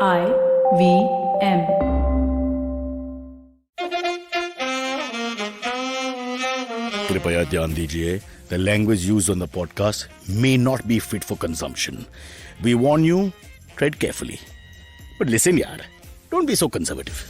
IVM. कृपया ध्यान दीजिए, the language used on the podcast may not be fit for consumption. We warn you, tread carefully. But listen yaar, don't be so conservative.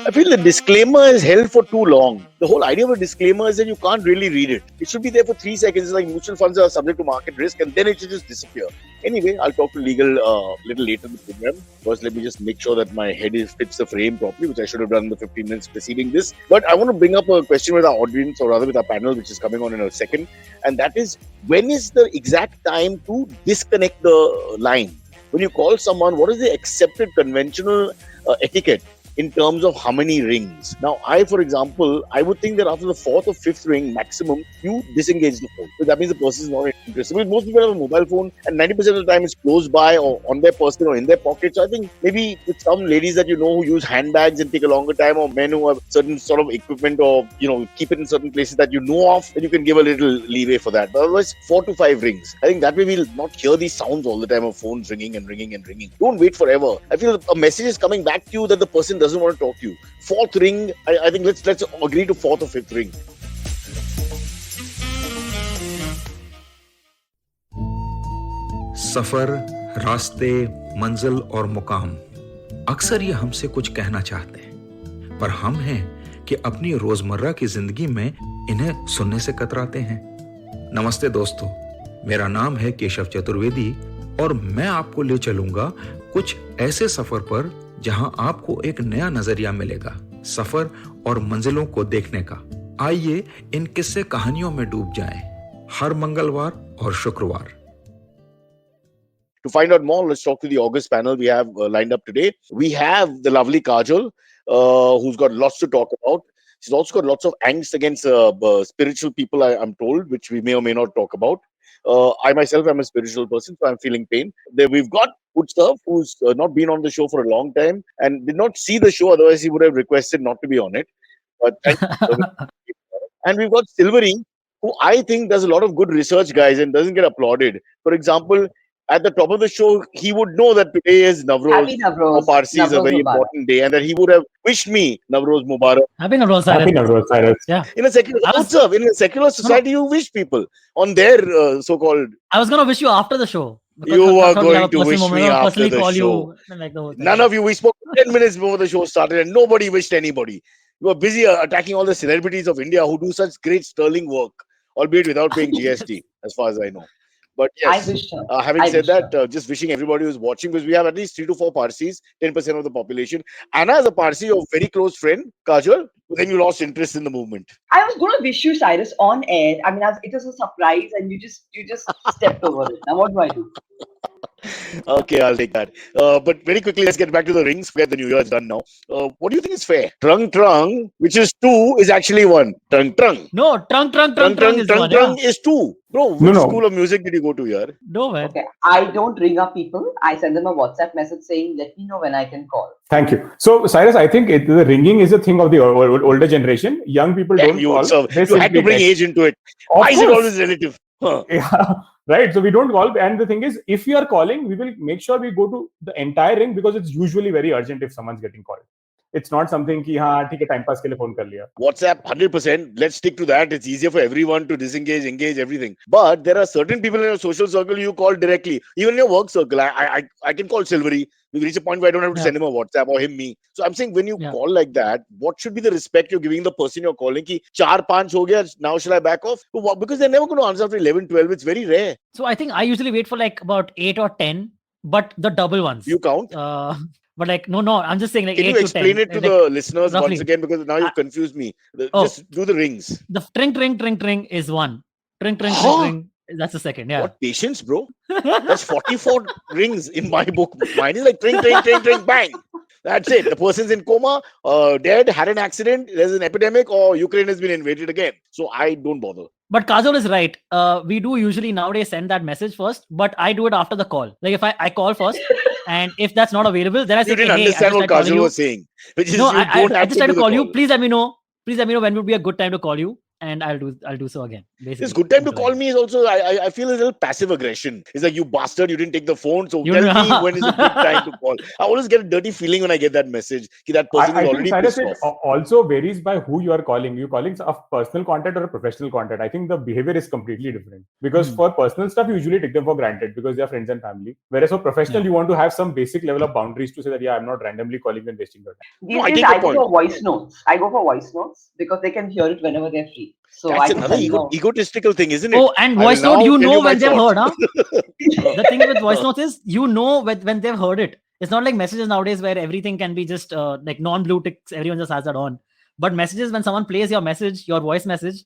I feel the disclaimer is held for too long. The whole idea of a disclaimer is that you can't really read it. It should be there for 3 seconds, like mutual funds are subject to market risk, and then it should just disappear. Anyway, I'll talk to legal a little later in the program. First, let me just make sure that my head fits the frame properly, which I should have done in the 15 minutes preceding this. But I want to bring up a question with our audience, or rather with our panel, which is coming on in a second. And that is, when is the exact time to disconnect the line? When you call someone, what is the accepted conventional etiquette in terms of how many rings? Now, for example, I would think that after the 4th or 5th ring maximum, you disengage the phone. So that means the person is not interested. Because most people have a mobile phone and 90% of the time it's close by or on their person or in their pocket. So I think maybe with some ladies that you know who use handbags and take a longer time, or men who have certain sort of equipment, or keep it in certain places that you know of, then you can give a little leeway for that. But otherwise, 4 to 5 rings. I think that way we'll not hear these sounds all the time of phones ringing and ringing and ringing. Don't wait forever. I feel a message is coming back to you that the person doesn't want to talk to you. 4th ring, I think let's agree to 4th or 5th ring. सफर, रास्ते, मंजिल और मुकाम अक्सर ये हमसे कुछ कहना चाहते हैं, पर हम हैं कि अपनी रोजमर्रा की जिंदगी में इन्हें सुनने से कतराते हैं। नमस्ते दोस्तों, मेरा नाम है केशव चतुर्वेदी और मैं आपको ले चलूंगा कुछ ऐसे सफर पर जहां आपको एक नया नजरिया मिलेगा सफर और मंजिलों को देखने का। आइए इन किस्से कहानियों में डूब जाएं, हर मंगलवार और शुक्रवार। To find out more, let's talk to the August panel we have lined up today. We have the lovely Kajol, who's got lots to talk about. She's also got lots of angst against spiritual people, I'm told, which we may or may not talk about. I myself am a spiritual person, so I'm feeling pain. Then we've got Utsav, who's not been on the show for a long time and did not see the show, otherwise he would have requested not to be on it. But thank you. And we've got Silverie, who I think does a lot of good research, guys, and doesn't get applauded. For example, at the top of the show, he would know that today is Navroz. Happy Navroz. For Parsi is a very important day, and that he would have wished me Navroz Mubarak. Happy Navroz, Cyrus. Happy Navroz, Cyrus. Yeah. In a secular society, you wish people on their so-called. I was gonna wish you after the show. You are going to wish me after the show. Like None of you. We spoke 10 minutes before the show started, and nobody wished anybody. You were busy attacking all the celebrities of India who do such great sterling work, albeit without paying GST, as far as I know. But yes, having said that, just wishing everybody who's watching, because we have at least 3 to 4 Parsis, 10% of the population. Anna is a Parsi, your very close friend, Kajol. Then you lost interest in the movement. I was going to wish you, Cyrus, on air. I mean, it was a surprise, and you just stepped over it. Now, what do I do? Okay, I'll take that. But very quickly, let's get back to the rings. Forget the New Year's done now. What do you think is fair? Trung, which is 2, is actually 1. Trung. No, trung is 1. Trung is 2. Bro, which school of music did you go to here? No, man. Okay, I don't ring up people. I send them a WhatsApp message saying, let me know when I can call. Thank you. So, Cyrus, I think the ringing is a thing of the older generation. Young people don't call. You had to bring age into it. Why is it always relative? Huh. Yeah, right. So we don't call. And the thing is, if we are calling, we will make sure we go to the entire ring, because it's usually very urgent if someone's getting called. It's not something ki time pass ke liye phone kar liya. WhatsApp, 100%. Let's stick to that. It's easier for everyone to disengage, engage, everything. But there are certain people in your social circle you call directly. Even in your work circle, I can call Silverie. We reach a point where I don't have to send him a WhatsApp or him me. So I'm saying, when you call like that, what should be the respect you're giving the person you're calling? Ki 4-5 ho gaya, now shall I back off? Because they're never going to answer after 11, 12. It's very rare. So I think I usually wait for like about 8 or 10, but the double ones. You count? But like, no, I'm just saying like 8 to 10. Can you explain it to the listeners roughly once again? Because now you've confused me. Just do the rings. The tring is 1. Tring. That's the second, yeah. What patience, bro? That's 44 rings in my book. Mine is like tring, bang. That's it. The person's in coma, dead, had an accident, there's an epidemic, or Ukraine has been invaded again. So I don't bother. But Kajol is right. We do usually nowadays send that message first, but I do it after the call. Like if I call first, and if that's not available, then I say, you didn't understand what Kajol was saying. Which is I just try to call you. Please let me know when would be a good time to call you. and I'll do so again. Basically, This good time to simple call like me is also, I feel a little passive aggression. It's like, you bastard, you didn't take the phone. So You tell know- me when is a good time to call. I always get a dirty feeling when I get that message. That person I is think, already Cyrus, pissed it off. also varies by who you are calling. You're calling a personal contact or a professional contact. I think the behavior is completely different. Because for personal stuff, you usually take them for granted because they are friends and family. Whereas for professional, Yeah. you want to have some basic level of boundaries to say that, yeah, I'm not randomly calling you and wasting your time. These No, I days, take your I go point. for voice notes. I go for voice notes because they can hear it whenever they're free. So That's I just another tell them, egotistical thing, isn't it? Oh, and I will voice note, now you tell know my when they've thoughts. heard, huh? The thing with voice notes is you know when they've heard it. It's not like messages nowadays where everything can be just like non-blue ticks. Everyone just has that on. But messages, when someone plays your message, your voice message,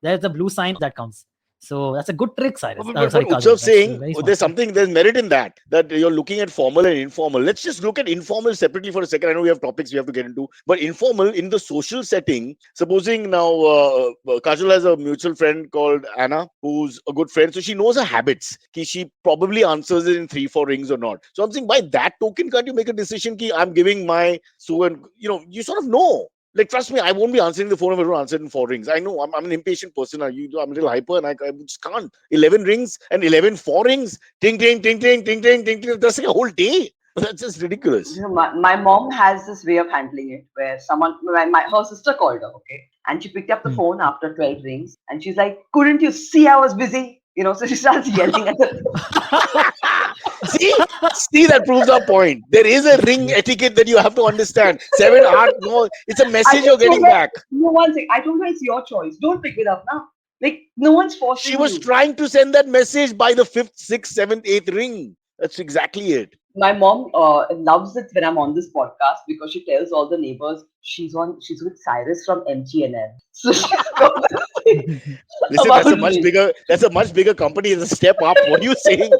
there's a blue sign that comes. So that's a good trick, Cyrus. But Sorry, what Kajol. Utsav's saying, Very smart. there's merit in that you're looking at formal and informal. Let's just look at informal separately for a second. I know we have topics we have to get into, but informal in the social setting, supposing now Kajol has a mutual friend called Anna, who's a good friend. So she knows her habits. She probably answers it in 3-4 rings or not. So I'm saying, by that token, can't you make a decision I'm giving my, so, and you sort of know. Like, trust me, I won't be answering the phone if I don't answer it in 4 rings. I know I'm an impatient person. I'm a little hyper and I just can't. 11 rings and 11 4 rings. Ting, ting, ting, ting, ting, ting, ting, ting. That's like a whole day. That's just ridiculous. you know, my mom has this way of handling it where her sister called her, okay, and she picked up the phone after 12 rings and she's like, couldn't you see I was busy? So she starts yelling at her. See, that proves our point. There is a ring etiquette that you have to understand. 7, 8, no, it's a message you're getting back. No, one thing. I told her it's your choice. Don't pick it up now. Like, no one's forcing She was you. trying to send that message by the 5th, 6th, 7th, 8th ring. That's exactly it. My mom loves it when I'm on this podcast because she tells all the neighbors she's with Cyrus from MTNL. So Listen, that's a much bigger company. It's a step up. What are you saying?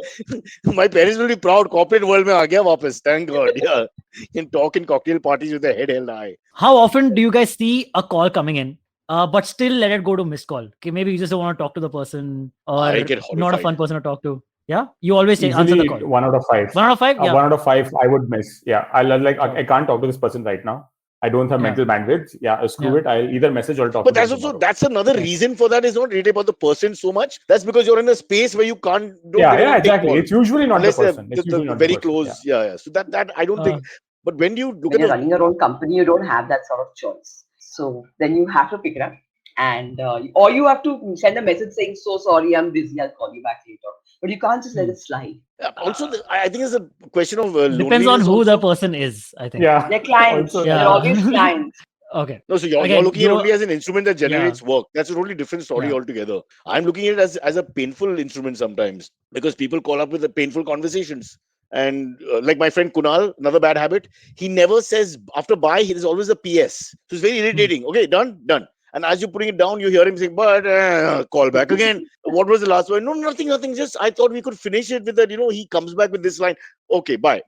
My parents will be proud. Corporate world mein aa gaya wapas. Thank God. Yeah. You can talk in cocktail parties with the head held high. How often do you guys see a call coming in, but still let it go to missed call? Okay, maybe you just don't want to talk to the person, or I get not a horrified. fun person to talk to. Yeah, you always answer the Easily call. 1 out of 5. 1 out of 5. Yeah. 1 out of 5, I would miss. Yeah, I can't talk to this person right now. I don't have mental bandwidth. Yeah, screw it. I'll either message or talk But to them tomorrow. that's another reason for that. Is not really about the person so much. That's because you're in a space where you can't. Exactly. It's usually not unless the person. It's usually not very the person. close. Yeah. So that I don't think. But when you look when at you're running your own company, you don't have that sort of choice. So then you have to pick it up, and or you have to send a message saying, "So sorry, I'm busy. I'll call you back later." But you can't just let it slide. also, I think it's a question of Depends on loneliness who also. the person is, I think. Yeah. They're clients. Also, They're always clients. Okay. No, so you're Again, looking at it only as an instrument that generates Yeah. work. That's a totally different story Yeah. altogether. I'm looking at it as a painful instrument sometimes because people call up with the painful conversations. And like my friend Kunal, another bad habit, he never says after bye, there's always a PS. So it's very irritating. Okay, done. And as you're putting it down, you hear him saying, but call back again. What was the last one? No, nothing. Just I thought we could finish it with that. He comes back with this line. Okay, bye.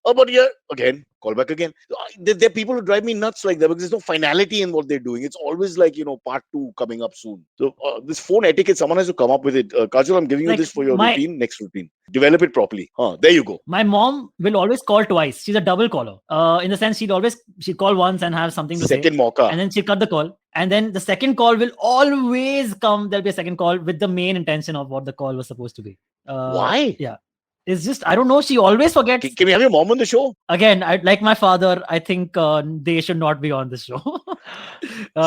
Oh, but yeah, again, call back again. There are people who drive me nuts like that because there's no finality in what they're doing. It's always like, part 2 coming up soon. So this phone etiquette, someone has to come up with it. Kajol, I'm giving you this for your routine, next routine. Develop it properly. There you go. My mom will always call twice. She's a double caller. In the sense, she'd call once and have something to say. Second mauka. And then she'd cut the call. And then the second call will always come. There'll be a second call with the main intention of what the call was supposed to be. Why? Yeah. It's just, I don't know. She always forgets. Can we have your mom on the show? Again, like my father, I think they should not be on this show.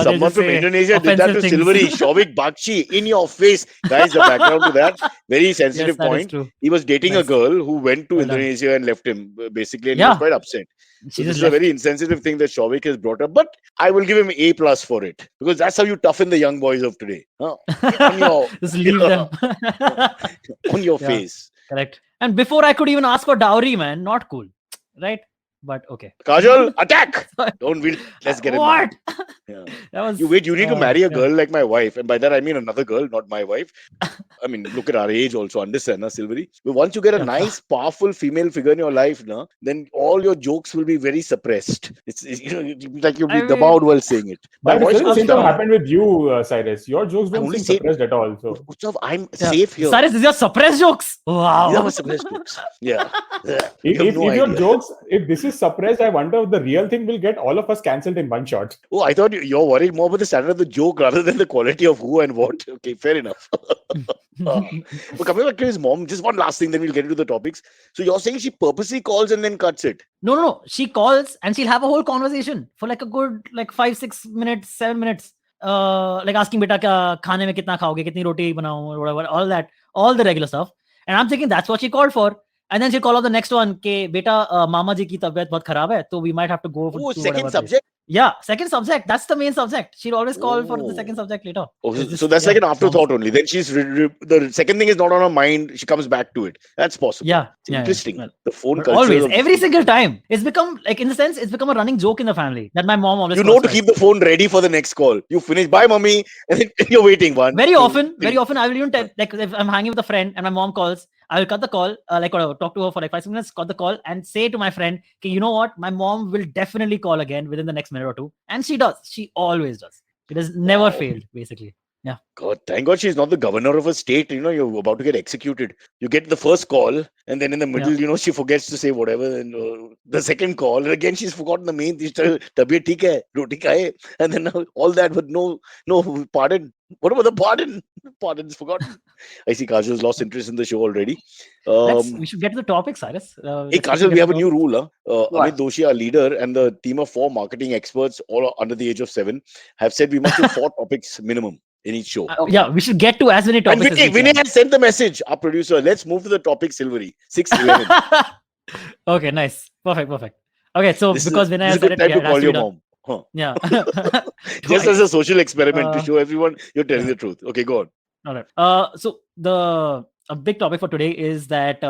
Someone from Indonesia did that to Silverie, Shovik Bakshi, in your face. Guys, the background to that, very sensitive point. He was dating a girl who went to Indonesia and left him, basically, and he was quite upset. So this is a very insensitive thing that Shovik has brought up, but I will give him A+ for it because that's how you toughen the young boys of today. Just leave them on your face. Correct. And before I could even ask for dowry, man, not cool, right? But okay. Kajol, attack! Let's get it. What? Yeah. You need to marry a girl like my wife, and by that I mean another girl, not my wife. I mean, look at our age also. Understand, Silverie? But once you get a nice, powerful female figure in your life, then all your jokes will be very suppressed. It's like you'll be dabawed while saying it. My voice doesn't seem to happen with you, Cyrus. Your jokes don't seem suppressed at all. So Utsav, I'm safe here. Cyrus, these are suppressed jokes. Wow. These are suppressed jokes. Yeah. If your jokes, if this is is suppressed, I wonder if the real thing will get all of us cancelled in one shot. Oh, I thought you're worried more about the standard of the joke rather than the quality of who and what. Okay, fair enough. But coming back to his mom, just one last thing, then we'll get into the topics. So you're saying she purposely calls and then cuts it? No. She calls and she'll have a whole conversation for like a good 5-6 minutes, 7 minutes. Like asking beta kya khane mein kitna khaoge, kitni roti banao, whatever, all that, all the regular stuff. And I'm thinking that's what she called for. And then she'll call out the next one, ke beta mama ji ki tabiyat bahut kharab hai, so we might have to go for second subject. Yeah, second subject. That's the main subject. She'll always call for the second subject later. So that's like an afterthought only. Then she's the second thing is not on her mind. She comes back to it. That's possible. Yeah, interesting. Well, the phone culture. Always, every single time. It's become in the sense, it's become a running joke in the family that my mom always. To keep the phone ready for the next call. You finish, bye, mommy, and then you're waiting one. Very often, I will even tell, if I'm hanging with a friend and my mom calls, I will cut the call, talk to her for 5 minutes, cut the call, and say to my friend, okay, you know what? My mom will definitely call again within the next minute or two. And she does. She always does. It has never failed, basically. Yeah. God, thank God she's not the governor of a state. You're about to get executed. You get the first call, and then in the middle, she forgets to say whatever. And the second call, and again she's forgotten the main thing. Tabiyat theek hai, roti khaye, and then all that, but no pardon. What about the pardon? Pardon's forgotten. I see Kajol's lost interest in the show already. We should get to the topic, Cyrus. Hey, Kajol, we have a new rule. Amit Doshi, our leader, and the team of 4 marketing experts, all under the age of 7, have said we must do 4 topics minimum in each show. Yeah, we should get to as many topics as we can. Vinay has sent the message, our producer. Let's move to the topic, Silverie. 6:11. Okay, nice. Perfect. Okay, so because Vinay has said it, time to call your mom. Huh. Yeah. Just as a social experiment to show everyone you're telling the truth. Okay, go on. All right. So a big topic for today is that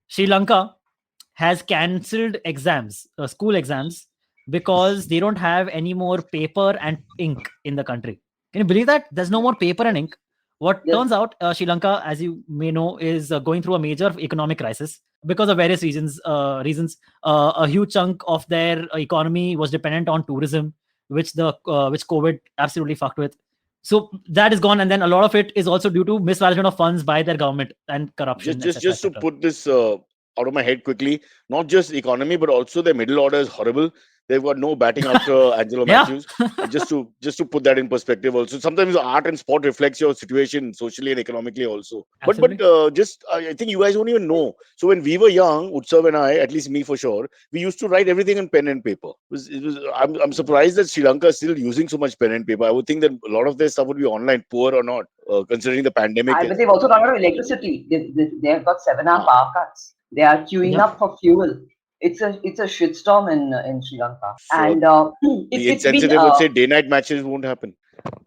Sri Lanka has cancelled exams, school exams, because they don't have any more paper and ink in the country. Can you believe that? There's no more paper and ink. What turns out, Sri Lanka, as you may know, is going through a major economic crisis because of various reasons. A huge chunk of their economy was dependent on tourism, which COVID absolutely fucked with. So that is gone, and then a lot of it is also due to mismanagement of funds by their government and corruption. Just to put this out of my head quickly, not just economy, but also their middle order is horrible. They've got no batting after Angelo Matthews. Just to put that in perspective also. Sometimes art and sport reflects your situation socially and economically also. Absolutely. But I think you guys don't even know. So when we were young, Utsav and I, at least me for sure, we used to write everything in pen and paper. I'm surprised that Sri Lanka is still using so much pen and paper. I would think that a lot of their stuff would be online, poor or not, considering the pandemic. But they've also got a lot of electricity. They have got 7-hour power cuts. They are queuing up for fuel. It's a shitstorm in Sri Lanka, so and the insensitive would say day-night matches won't happen.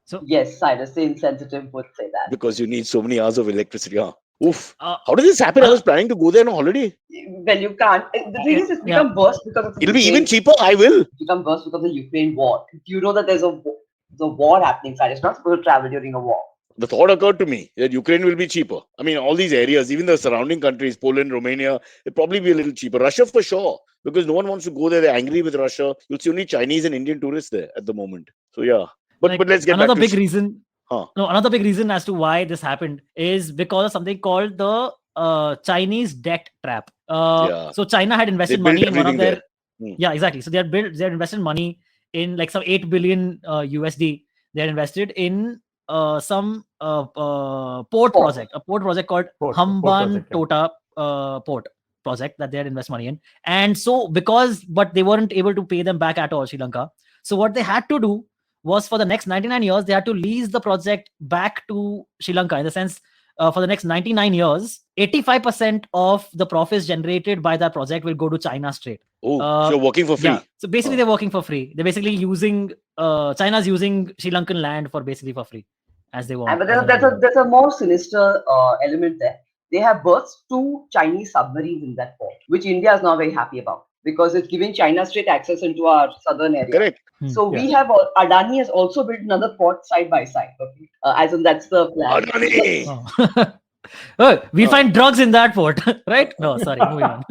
So yes, Cyrus, the insensitive would say that because you need so many hours of electricity. Oof! How did this happen? I was planning to go there on a holiday. Well, you can't. The thing is, it's become worse because of it'll be even cheaper. I will. It's become worse because of the Ukraine war. You know that there's the war happening, Cyrus. Not supposed to travel during a war. The thought occurred to me that Ukraine will be cheaper. I mean, all these areas, even the surrounding countries, Poland, Romania, it'll probably be a little cheaper. Russia for sure, because no one wants to go there. They're angry with Russia. You'll see only Chinese and Indian tourists there at the moment. So yeah, but let's get another back big to reason. Another big reason as to why this happened is because of something called the Chinese debt trap. So China had invested money in one of their. Yeah, exactly. So they had invested money in like some 8 billion USD. They had invested in some port project, a port project called Hamban Tota port project that they had invested money in. And so but they weren't able to pay them back at all, Sri Lanka. So what they had to do was for the next 99 years, they had to lease the project back to Sri Lanka. In the sense, for the next 99 years, 85% of the profits generated by that project will go to China straight. So you're working for free. Yeah. So basically, they're working for free. They're basically using China's using Sri Lankan land for free as they want. But there's a more sinister element there. They have berthed 2 Chinese submarines in that port, which India is not very happy about because it's giving China straight access into our southern area. Correct. So we have Adani has also built another port side by side. Okay? As in that's the plan. Adani. We'll find drugs in that port, right? No, sorry. Moving on.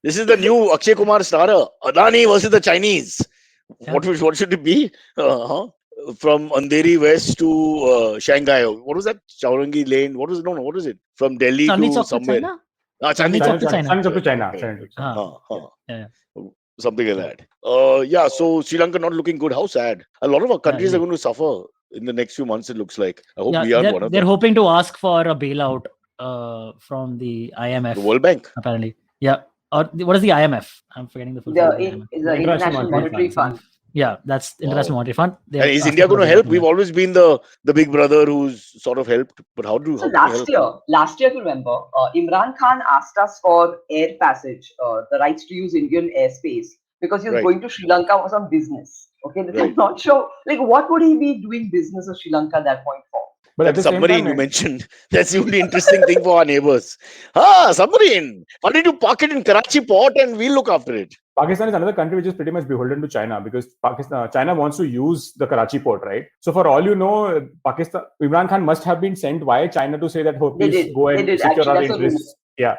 This is the new Akshay Kumar starrer. Adani versus the Chinese. Yeah. What should it be? From Andheri West to Shanghai. What was that? Chowrangi Lane. What was it? No. What is it? From Delhi to somewhere. Chinese Chinese talk to China. Chinese talk to China. Okay. Chinese talk to China. Yeah. Something like that. Yeah, so Sri Lanka not looking good. How sad. A lot of our countries are going to suffer in the next few months, it looks like. I hope we are one of they're them. hoping to ask for a bailout from the IMF. The World Bank? Apparently. Yeah. Or what is the IMF? I'm forgetting the full form. The International Monetary Fund. Yeah, that's International Monetary Fund. And is India going to help? We've always been the big brother who's sort of helped. But how do last year, if you remember, Imran Khan asked us for air passage, the rights to use Indian airspace, because he was going to Sri Lanka for some business. Okay, I'm not sure. Like, what would he be doing business in Sri Lanka at that point for? But at the submarine you mentioned, that's the only interesting thing for our neighbours. Submarine. Why don't you park it in Karachi port and we'll look after it? Pakistan is another country which is pretty much beholden to China, because China wants to use the Karachi port, right? So for all you know, Imran Khan must have been sent via China to say that, oh, please go and secure our interests. Yeah.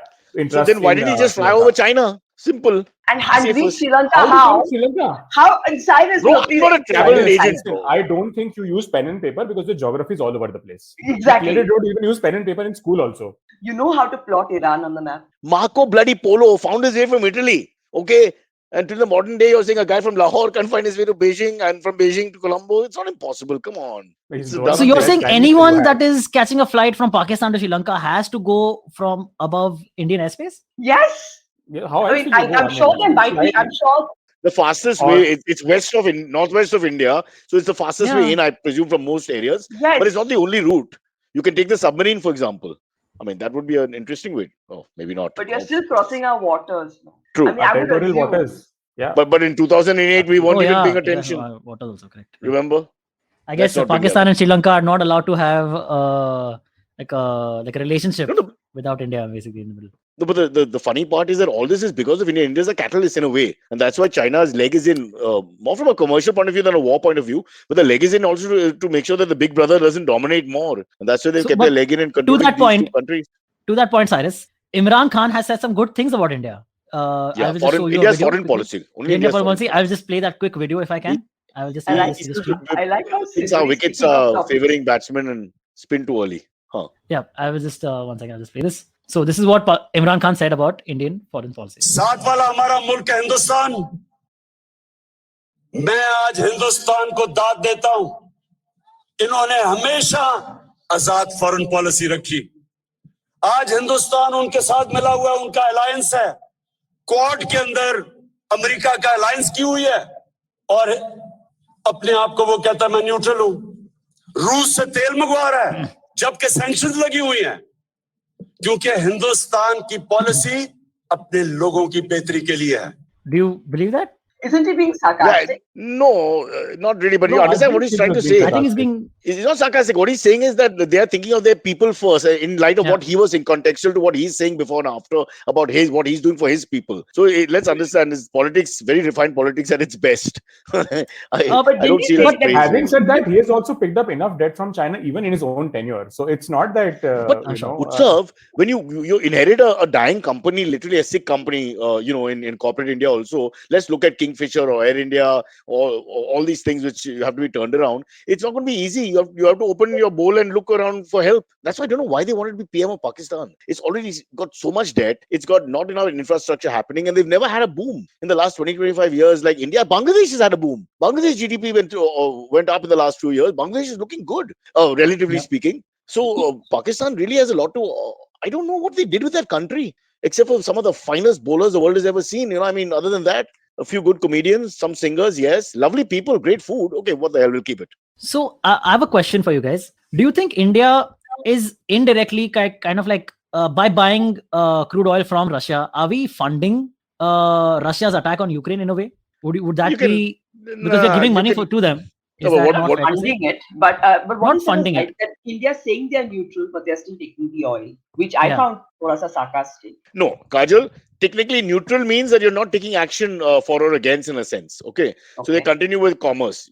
So then why did he just fly over China? Simple. And reach Sri Lanka how? Sri Lanka? How? And Cyrus, bro, I'm not a travel agent. I don't think you use pen and paper because the geography is all over the place. Exactly. You don't even use pen and paper in school also. You know how to plot Iran on the map. Marco bloody Polo found his way from Italy. Okay. And till the modern day, you're saying a guy from Lahore can find his way to Beijing, and from Beijing to Colombo. It's not impossible. Come on. So you're saying anyone that is catching a flight from Pakistan to Sri Lanka has to go from above Indian airspace? Yes. Yeah, how I'm sure they might be. I'm sure. The fastest way, it's northwest of India. So it's the fastest way in, I presume, from most areas. Yes. But it's not the only route. You can take the submarine, for example. I mean, that would be an interesting way. Oh, maybe not. But you're still crossing our waters. True. I mean, territorial waters. Yeah. But in 200008, we weren't even paying attention. Waters also correct. Remember? I guess Pakistan and Sri Lanka are not allowed to have like a relationship without India basically in the middle. No, but the funny part is that all this is because of India. India is a catalyst in a way. And that's why China's leg is in, more from a commercial point of view than a war point of view. But the leg is in also to make sure that the big brother doesn't dominate more. And that's why they've kept their leg in and controlling these two countries. To that point, Cyrus, Imran Khan has said some good things about India. India's foreign policy. Only India's foreign policy. I will just play that quick video if I can. I will just. I like how wickets are favoring batsmen and spin too early. Yeah, I will just 1 second. I'll just play this. So this is what Imran Khan said about Indian foreign policy. साथ वाला हमारा मुल्क है हिंदुस्तान. मैं आज हिंदुस्तान को दाद देता हूं. इन्होंने हमेशा आजाद फॉरेन पॉलिसी रखी. आज हिंदुस्तान उनके साथ मिला हुआ उनका अलायंस है. क्वाड के अंदर अमेरिका का अलायंस की हुई है और अपने आप को वो कहता है मैं न्यूट्रल हूं. रूस से तेल मंगवा रहा है जबकि सैंक्शंस लगी हुई हैं, क्योंकि हिंदुस्तान की पॉलिसी अपने लोगों की बेहतरी के लिए है. Do you believe that? Isn't he being sarcastic? Yeah, no, not really. But you understand what he's trying to say. I think he's being. It's not sarcastic. What he's saying is that they are thinking of their people first, in light of what he was in contextual to what he's saying before and after about what he's doing for his people. So let's understand his politics, very refined politics at its best. I don't see that. Having said that, he has also picked up enough debt from China even in his own tenure. So it's not that. Utsav, when you inherit a dying company, literally a sick company, in corporate India also. Let's look at Kingfisher or Air India or all these things which have to be turned around. It's not going to be easy. You have to open your bowl and look around for help. That's why I don't know why they wanted to be PM of Pakistan. It's already got so much debt. It's got not enough infrastructure happening, and they've never had a boom in the last 20-25 years like India. Bangladesh has had a boom. Bangladesh GDP went up in the last 2 years. Bangladesh is looking good, relatively speaking. So Pakistan really has a lot to. I don't know what they did with that country, except for some of the finest bowlers the world has ever seen. Other than that, a few good comedians, some singers, yes, lovely people, great food. Okay, what the hell, we'll keep it. So I have a question for you guys. Do you think India is indirectly kind of like by buying crude oil from Russia, are we funding Russia's attack on Ukraine in a way? Would that be because we're giving money to them? Not funding it, but not funding it. That India saying they're neutral, but they're still taking the oil, which I found sarcastic. No, Kajol, technically neutral means that you're not taking action for or against in a sense. Okay. So they continue with commerce.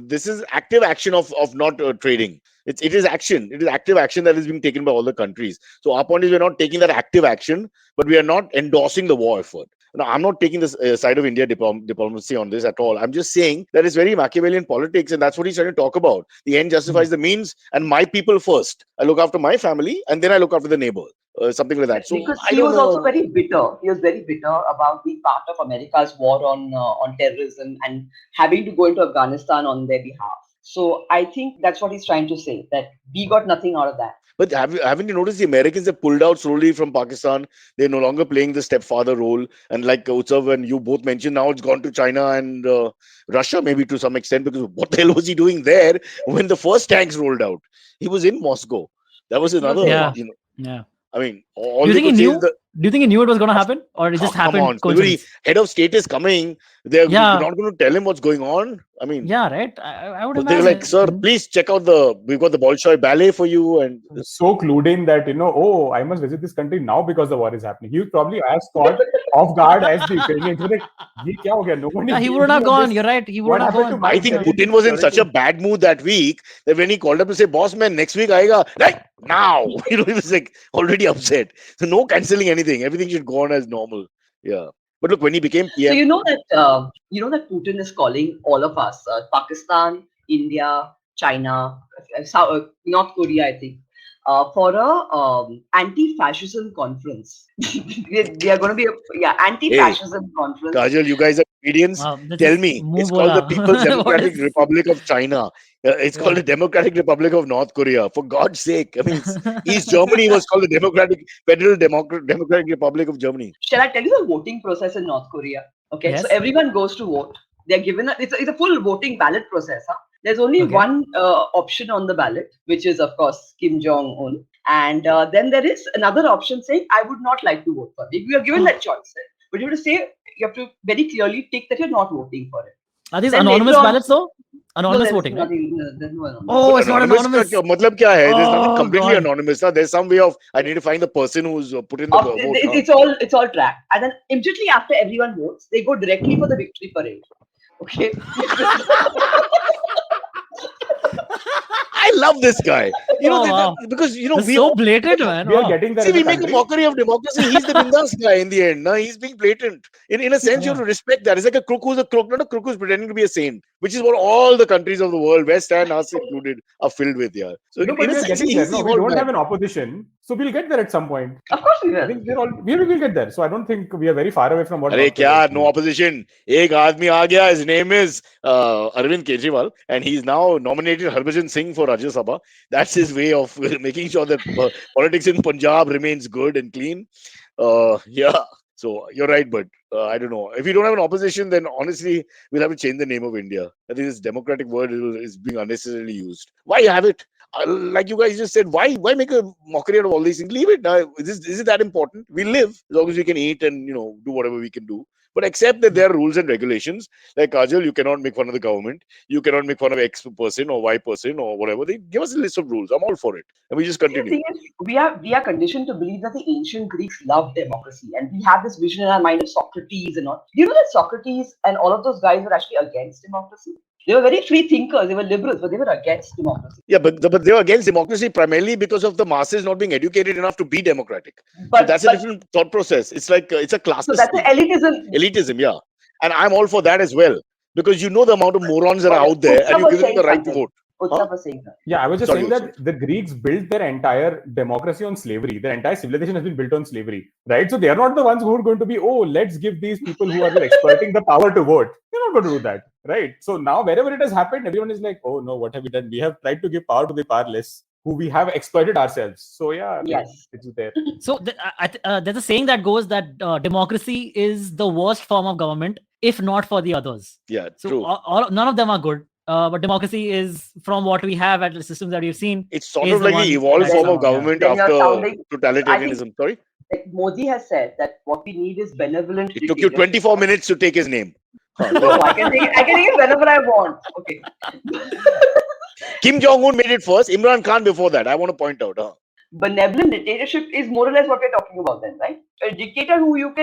This is active action of not trading. It is action. It is active action that is being taken by all the countries. So our point is we're not taking that active action, but we are not endorsing the war effort. Now, I'm not taking this side of India diplomacy on this at all. I'm just saying that it's very Machiavellian politics, and that's what he's trying to talk about. The end justifies the means, and my people first. I look after my family, and then I look after the neighbor. something like that. So because I he don't was know. also very bitter. He was very bitter about being part of America's war on terrorism and having to go into Afghanistan on their behalf. So I think that's what he's trying to say, that we got nothing out of that. But haven't you noticed the Americans have pulled out slowly from Pakistan? They're no longer playing the stepfather role. And like Utsav and you both mentioned, now it's gone to China and Russia, maybe to some extent, because what the hell was he doing there when the first tanks rolled out? He was in Moscow. That was another, Yeah. you know, Yeah. I mean, all Do you they think he could say knew? is the Do you think he knew it was going to happen, or it just come happened? on, Silverie, Coincidence? head of state is coming. They're Yeah. not going to tell him what's going on. I mean, Yeah, right. I would but they're imagine. like, sir, please check out we've got the Bolshoi ballet for you. And So clued in that, oh, I must visit this country now because the war is happening. He was probably as caught off guard as the Ukrainians. He was like, "Ye kya ho gaya? No one Yeah, is he giving wouldn't me have of gone. this. You're right. He What wouldn't have happened to gone. my I think intelligence Putin was in such a security?" bad mood that week that when he called up to say, boss man, next week aega, right now. He was like already upset. So no cancelling anything. Everything should go on as normal. Yeah. But look, when he became So PM, you know that Putin is calling all of us, Pakistan, India, China, North Korea, I think, for a anti-fascism conference. they are going to be anti-fascism conference. Kajol, you guys are comedians. Wow, this Tell is me, muh it's called the bola. People's What Democratic is- Republic of China. It's called Yeah. the Democratic Republic of North Korea. For God's sake. I mean, East Germany was called the Democratic Republic of Germany. Shall I tell you the voting process in North Korea? Okay, so Yes. everyone goes to vote. They're given it's a full voting ballot process. Huh? There's only Okay. one option on the ballot, which is of course Kim Jong Un, and then there is another option saying I would not like to vote for it. You are given that choice, but you have to say you have to very clearly tick that you're not voting for it. Are these Then anonymous later on- ballots though? Anonymous there's voting, right? nothing, there's no anonymous. Oh, But it's not anonymous anonymous. का मतलब क्या है? There's nothing Oh, completely God. anonymous. Huh? There's some way of identifying the person who's put in the vote. Huh? It's all tracked, and then immediately after everyone votes, they go directly for the victory parade. Okay. I love this guy. Oh, wow. Because It's we so all, blatant, man. We are Wow. getting there. see, as a we make a country. mockery of democracy. He's the bindas guy in the end. No? He's being blatant. In a sense, you have to respect that. It's like a crook who's a crook, not a crook who's pretending to be a saint, which is what all the countries of the world, West and us included, are filled with. Yeah. So No, but in we a are sense, getting there. he's No, the we old don't man. have an opposition, so we'll get there at some point. Of course we I will. think we will get there. So I don't think we are very far away from what. Arey North Korea kya, is no doing. opposition. Ek aadmi aa gaya. His name is Arvind Kejriwal, and he's now nominated Harbhajan Singh for Rajya Sabha. That's his way of making sure that politics in Punjab remains good and clean. Yeah. So you're right, but I don't know. If you don't have an opposition, then honestly, we'll have to change the name of India. I think this democratic word is being unnecessarily used. Why have it? Like you guys just said, why make a mockery out of all these things? Leave it. Is it that important? We live as long as we can eat and do whatever we can do. But accept that there are rules and regulations. Like Kajol, you cannot make fun of the government. You cannot make fun of X person or Y person or whatever. They give us a list of rules. I'm all for it, and we just The continue. thing is, we are conditioned to believe that the ancient Greeks loved democracy, and we have this vision in our mind of Socrates and all. Do you know that Socrates and all of those guys were actually against democracy? They were very free thinkers. They were liberals, but they were against democracy. Yeah, but they were against democracy primarily because of the masses not being educated enough to be democratic. So But that's a different thought process. It's like it's a classist so that's thing. the elitism. Elitism, yeah. And I'm all for that as well. Because you know the amount of morons that are out there and you Utsav give was them the saying right to something. vote. Utsav was saying that. Yeah, I was just Sorry, saying that the Greeks built their entire democracy on slavery. Their entire civilization has been built on slavery, right? So they are not the ones who are going to be, let's give these people who are exploiting the power to vote. They're not going to do that, right? So now wherever it has happened, everyone is like, oh no, what have we done? We have tried to give power to the powerless, who we have exploited ourselves. So yeah, Yes. it's there. So there's a saying that goes that democracy is the worst form of government, if not for the others. Yeah, So true. none of them are good. But democracy is, from what we have at the systems that we've seen, It's sort is of the like one the evolved that form is of sound, yeah. government Then you're after sounding- totalitarianism. Sorry? Like Modi has said that what we need is benevolent. It took you 24 minutes to take his name. Go No, on. I can take it whenever I want. Okay. Kim Jong-un made it first. Imran Khan before that. I want to point out. Benevolent dictatorship is more or less what we're talking about then, right? A dictator who you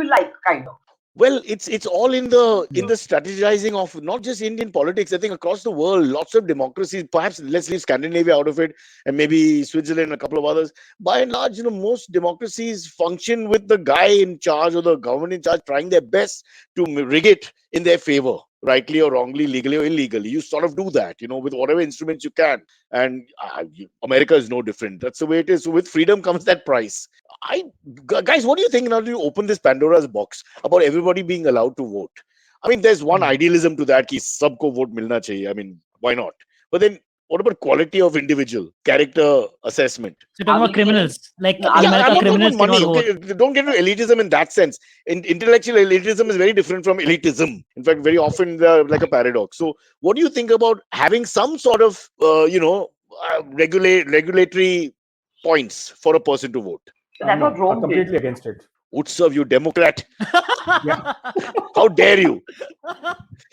like, kind of. Well, it's all in the strategizing of not just Indian politics. I think across the world, lots of democracies. Perhaps let's leave Scandinavia out of it, and maybe Switzerland and a couple of others. By and large, most democracies function with the guy in charge or the government in charge trying their best to rig it in their favor. rightly or wrongly, legally or illegally. You sort of do that, with whatever instruments you can. And America is no different. That's the way it is. So with freedom comes that price. Guys, what do you think now that you open this Pandora's box about everybody being allowed to vote? I mean, there's one idealism to that, ki sabko vote milna chahiye. I mean, why not? But then what about quality of individual character assessment? So you're talking about criminals, like I'm America, not criminals talking about cannot money. vote. Okay? Don't get into elitism in that sense. Intellectual elitism is very different from elitism. In fact, very often they're like a paradox. So, what do you think about having some sort of, regulatory points for a person to vote? That's what Rome I'm completely against it. Utsav, you Democrat! Yeah. How dare you?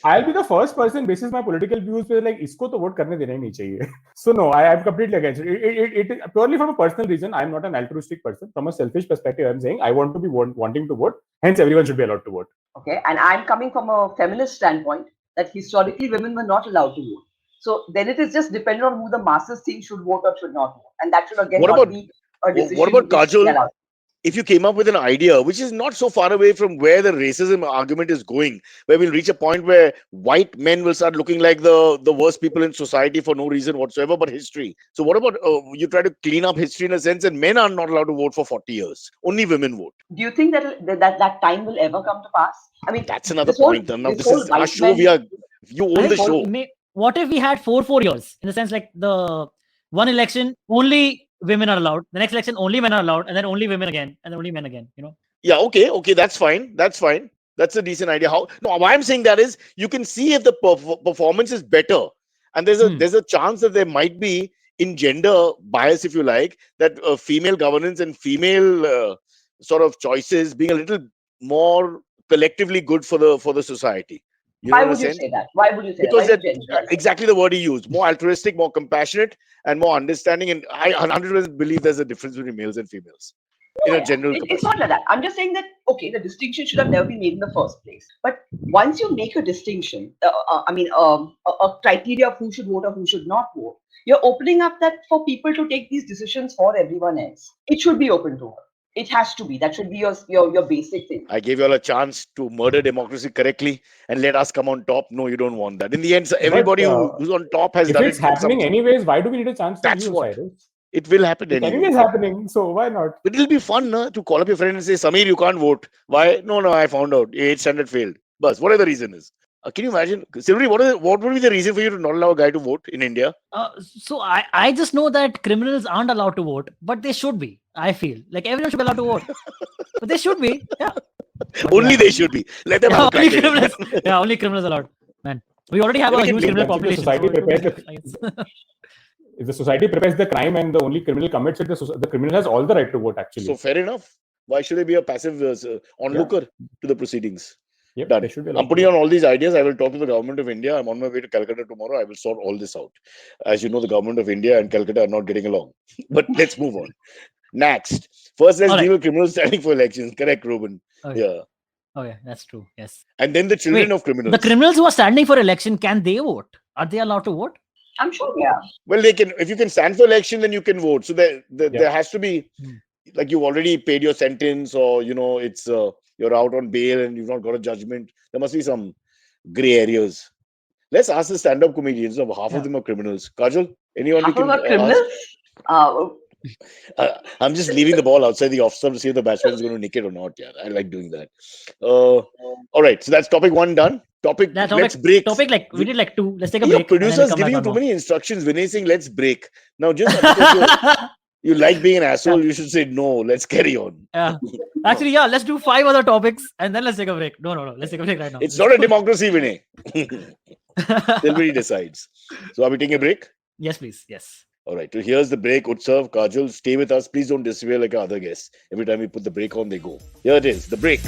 I'll be the first person, basis my political views, where like isko to vote karne dena hi nahi chahiye. So no, I'm completely against it. It purely from a personal reason. I'm not an altruistic person. From a selfish perspective, I'm saying I want to be wanting to vote. Hence, everyone should be allowed to vote. Okay, and I'm coming from a feminist standpoint that historically women were not allowed to vote. So then it is just dependent on who the masses think should vote or should not vote, and that should again not be a decision. What about which Kajol? they allow. If you came up with an idea which is not so far away from where the racism argument is going, where we'll reach a point where white men will start looking like the worst people in society for no reason whatsoever but history. So what about you try to clean up history in a sense, and men are not allowed to vote for 40 years. Only women vote. Do you think that time will ever come to pass? I mean, that's another point. Now this is our show. You own the show. What if we had 4 years? In the sense, like the one election, only women are allowed. The next election, only men are allowed, and then only women again, and then only men again. Yeah. Okay. That's fine. That's a decent idea. Why I'm saying that is you can see if the performance is better, and there's a chance that there might be in gender bias, if you like, that female governance and female sort of choices being a little more collectively good for the society. Why would you say that? Why would you say because that? Because exactly the word he used: more altruistic, more compassionate, and more understanding. And I 100% believe there's a difference between males and females in a general capacity. It's not like that. I'm just saying that, okay, the distinction should have never been made in the first place. But once you make a distinction, a criteria of who should vote or who should not vote, you're opening up that for people to take these decisions for everyone else. It should be open to all. It has to be. That should be your basic thing. I gave you all a chance to murder democracy correctly and let us come on top. No, you don't want that. In the end, everybody who's on top has done it. If it's happening anyways, why do we need a chance to That's what. Cyrus? It will happen anyway. It's anyways happening, so why not? But it'll be fun to call up your friend and say, Samir, you can't vote. Why? No, I found out. 8th standard failed. But whatever the reason is. Can you imagine? Silverie, what would be the reason for you to not allow a guy to vote in India? So I just know that criminals aren't allowed to vote, but they should be. I feel like everyone should be allowed to vote, but they should be. Yeah. Only they should be. Let them have only criminals. Yeah, only criminals allowed. Man, we already have a huge criminal population. If the society prepares the crime and the only criminal commits it, the criminal has all the right to vote. Actually, so fair enough. Why should they be a passive onlooker to the proceedings? Yep, done. I'm putting on all these ideas. I will talk to the government of India. I'm on my way to Calcutta tomorrow. I will sort all this out. As you know, the government of India and Calcutta are not getting along. But let's move on. Next. First, let's deal with criminals standing for elections. Correct, Ruben. Okay. Yeah. Okay, that's true. Yes. And then the children of criminals. The criminals who are standing for election, can they vote? Are they allowed to vote? I'm sure, yeah. Well, they can. If you can stand for election, then you can vote. So there has to be, like, you've already paid your sentence, or it's you're out on bail and you've not got a judgment. There must be some grey areas. Let's ask the stand-up comedians. Half of them are criminals. Kajol, anyone? Half of them are criminals. I'm just leaving the ball outside the off-stump to see if the batsman is going to nick it or not. Yeah, I like doing that. All right, so that's topic 1 done. Let's break. We did 2. Let's take a break. Your producer's giving you too many instructions. Vinay saying, let's break. Now, just because you like being an asshole, you should say, no, let's carry on. Yeah. Actually, let's do 5 other topics and then let's take a break. No. Let's take a break right now. It's not a democracy, Vinay. Silverie decides. So, are we taking a break? Yes, please. Yes. All right. So, here's the break. Utsav, Kajol, stay with us. Please don't disappear like our other guests. Every time we put the break on, they go. Here it is, the break.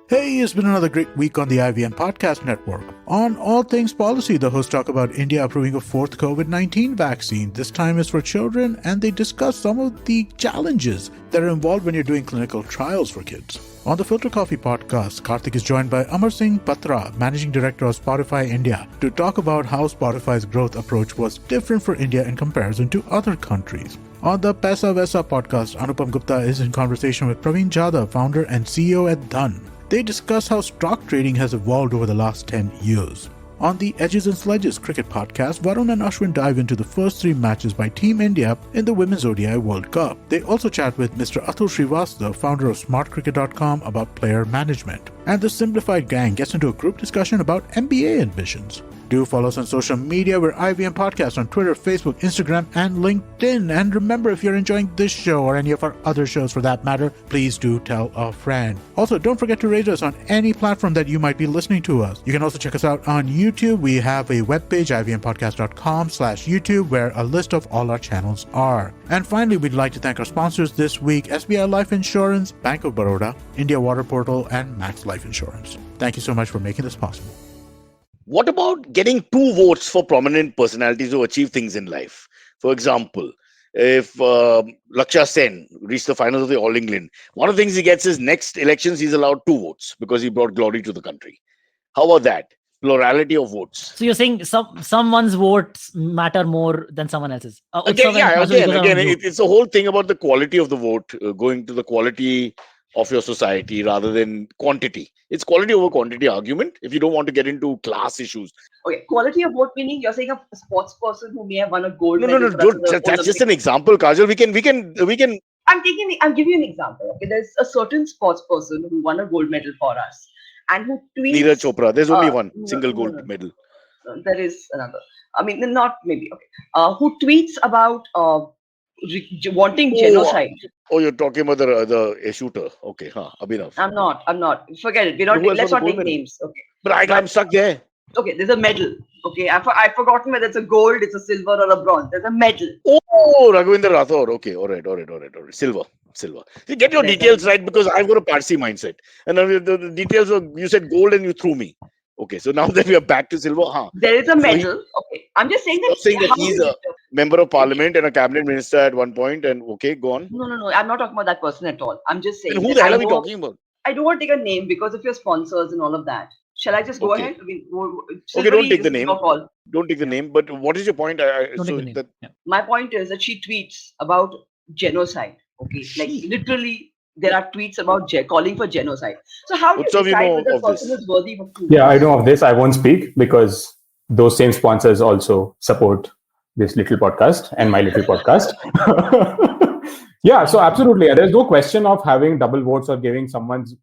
Hey, it's been another great week on the IVN Podcast Network. On All Things Policy, the hosts talk about India approving a 4th COVID-19 vaccine. This time is for children, and they discuss some of the challenges that are involved when you're doing clinical trials for kids. On the Filter Coffee Podcast, Karthik is joined by Amar Singh Patra, Managing Director of Spotify India, to talk about how Spotify's growth approach was different for India in comparison to other countries. On the Paisa Vaisa podcast, Anupam Gupta is in conversation with Praveen Jadhav, founder and CEO at Dhan. They discuss how stock trading has evolved over the last 10 years. On the Edges and Sledges cricket podcast, Varun and Ashwin dive into the first 3 matches by Team India in the Women's ODI World Cup. They also chat with Mr. Atul Srivastava, founder of SmartCricket.com, about player management. And the Simplified Gang gets into a group discussion about MBA admissions. Do follow us on social media. We're IVM Podcast on Twitter, Facebook, Instagram, and LinkedIn. And remember, if you're enjoying this show or any of our other shows for that matter, please do tell a friend. Also, don't forget to rate us on any platform that you might be listening to us. You can also check us out on YouTube. We have a webpage, ivmpodcast.com/YouTube, where a list of all our channels are. And finally, we'd like to thank our sponsors this week, SBI Life Insurance, Bank of Baroda, India Water Portal, and Max Life Insurance. Thank you so much for making this possible. What about getting 2 votes for prominent personalities who achieve things in life? For example, if Lakshya Sen reached the finals of the All England, one of the things he gets is next elections he's allowed 2 votes because he brought glory to the country. How about that? Plurality of votes. So you're saying someone's votes matter more than someone else's? Again, it's the whole thing about the quality of the vote, going to the quality of your society rather than quantity. It's quality over quantity argument if you don't want to get into class issues. Okay, quality of vote meaning you're saying a sports person who may have won a gold medal. No, that's just an example, Kajol. We can. I'm giving you an example. Okay, there's a certain sports person who won a gold medal for us and who tweets. Neeraj Chopra. There's only one single gold medal. There is another. I mean, not maybe. Okay. Who tweets about wanting genocide? Oh, you're talking about the shooter. Okay, Abhinav. I'm not. Forget it. Let's not take names. Okay. But I'm stuck there. Okay, there's a medal. Okay, I've forgotten whether it's a gold, it's a silver, or a bronze. There's a medal. Oh, Raghuvinder Rathore. Okay, all right. Silver. You get your details right because I've got a Parsi mindset. And the details were, you said gold and you threw me. Okay, so now that we are back to silver, there is a medal. Okay, I'm just saying that he's a member of parliament and a cabinet minister at one point. And okay, go on. No. I'm not talking about that person at all. I'm just saying. And who the hell are we talking about? I don't want to take a name because of your sponsors and all of that. Shall I just go ahead? I mean, okay, don't take the name. Don't take the name. But what is your point? My point is that she tweets about genocide. Okay, like literally. There are tweets about calling for genocide. So how do you decide whether a person is worthy of 2 votes? Yeah, I know of this. I won't speak because those same sponsors also support this little podcast and my little podcast. Yeah, so absolutely. There's no question of having double votes or giving them 2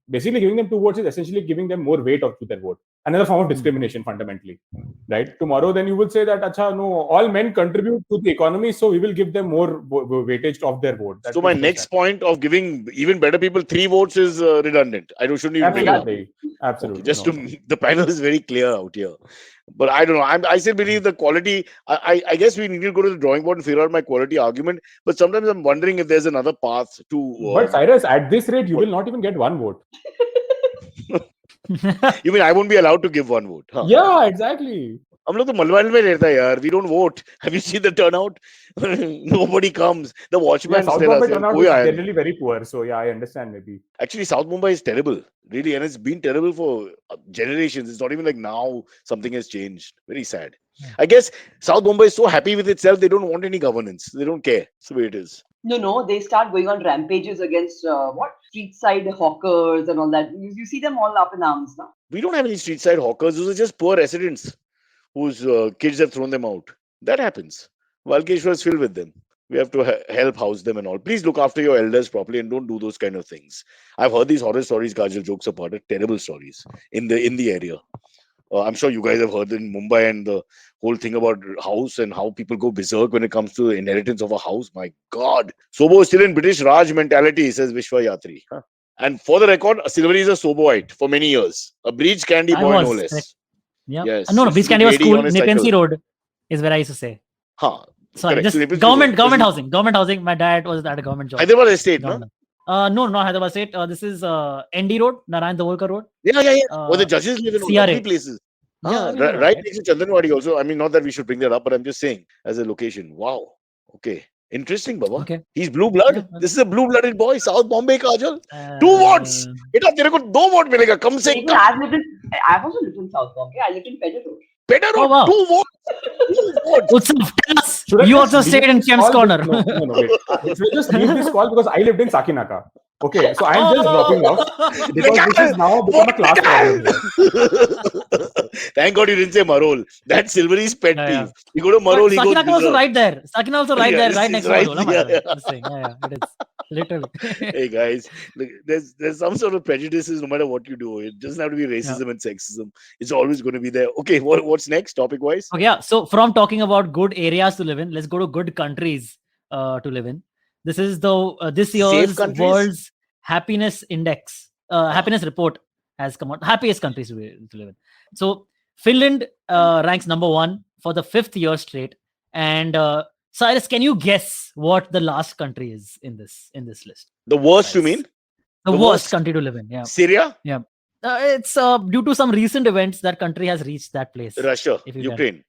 votes is essentially giving them more weight to their vote. Another form of discrimination fundamentally, right? Tomorrow, then you will say that, all men contribute to the economy, so we will give them more weightage of their vote. So my next point of giving even better people 3 votes is redundant. I shouldn't even bring it up. Absolutely. Okay, the panel is very clear out here. But I don't know. I still believe the quality. I guess we need to go to the drawing board and figure out my quality argument. But sometimes I'm wondering if there's another path to. But Cyrus, at this rate, you will not even get 1 vote. You mean I won't be allowed to give 1 vote? Huh? Yeah, exactly. हम लोग तो मलवाल में रहता है यार. We don't vote. Have you seen the turnout? Nobody comes. The watchman South Mumbai turnout is generally very poor. So yeah, I understand maybe. Actually, South Mumbai is terrible, really, and it's been terrible for generations. It's not even like now something has changed. Very sad. I guess South Mumbai is so happy with itself. They don't want any governance. They don't care. That's the way it is. No, they start going on rampages against street side hawkers and all that. You see them all up in arms now. We don't have any street side hawkers. Those are just poor residents whose kids have thrown them out. That happens. Valkeshwar is filled with them. We have to help house them and all. Please look after your elders properly and don't do those kind of things. I've heard these horror stories, Kajol, jokes apart, terrible stories in the area. I'm sure you guys have heard in Mumbai and the whole thing about house and how people go berserk when it comes to the inheritance of a house. My God. Sobo is still in British Raj mentality, says Vishwa Yatri. Huh? And for the record, Silverie is a Soboite for many years. A breach candy boy, no less. Yeah. Yes. No, breach candy was cool. Nepean Road is where I used to say. Sorry, just government housing. My dad was at a government job. Hyderabad Estate, no? No, not Hyderabad State. This is ND Road, Narayan Davolkar Road. Yeah. Where the judges live in all places. Right next to Chandanwadi also. I mean, not that we should bring that up, but I'm just saying as a location. Wow. Okay. Interesting, Baba. Okay. He's blue blood. Yeah. This is a blue-blooded boy. South Bombay, Kajol. 2 votes. Beta, तेरे को 2 vote मिलेगा कम से कम. I've also lived in South Bombay. I lived in Pedder Road. Pedder Road, 2 votes. Utsav, tell us. Should I You just also leave stayed in this Kem's call? corner. No, wait. Should I just leave this call because I lived in Sakinaka? Okay, so I'm just dropping off because this has now become a class problem here. Thank God you didn't say Marol. That's Silverie's pet Yeah, peeve. You go to Marol, he goes. Sakinaka also right there. Sakina also right there, right it's next right, to Marola. yeah. This thing. Yeah, it is. Literally. Hey guys, look, there's some sort of prejudices no matter what you do. It doesn't have to be racism and sexism. It's always going to be there. Okay, what's next topic wise? Okay, yeah. So from talking about good areas to live in, let's go to good countries to live in. This is the this year's countries? World's Happiness Index, Happiness Report has come out. Happiest countries to live in. So Finland ranks number 1 for the 5th year straight. And Cyrus, can you guess what the last country is in this list? The worst, Cyrus. you mean? The worst country to live in. Yeah. Syria? Yeah. It's due to some recent events that country has reached that place. Russia? If you Ukraine?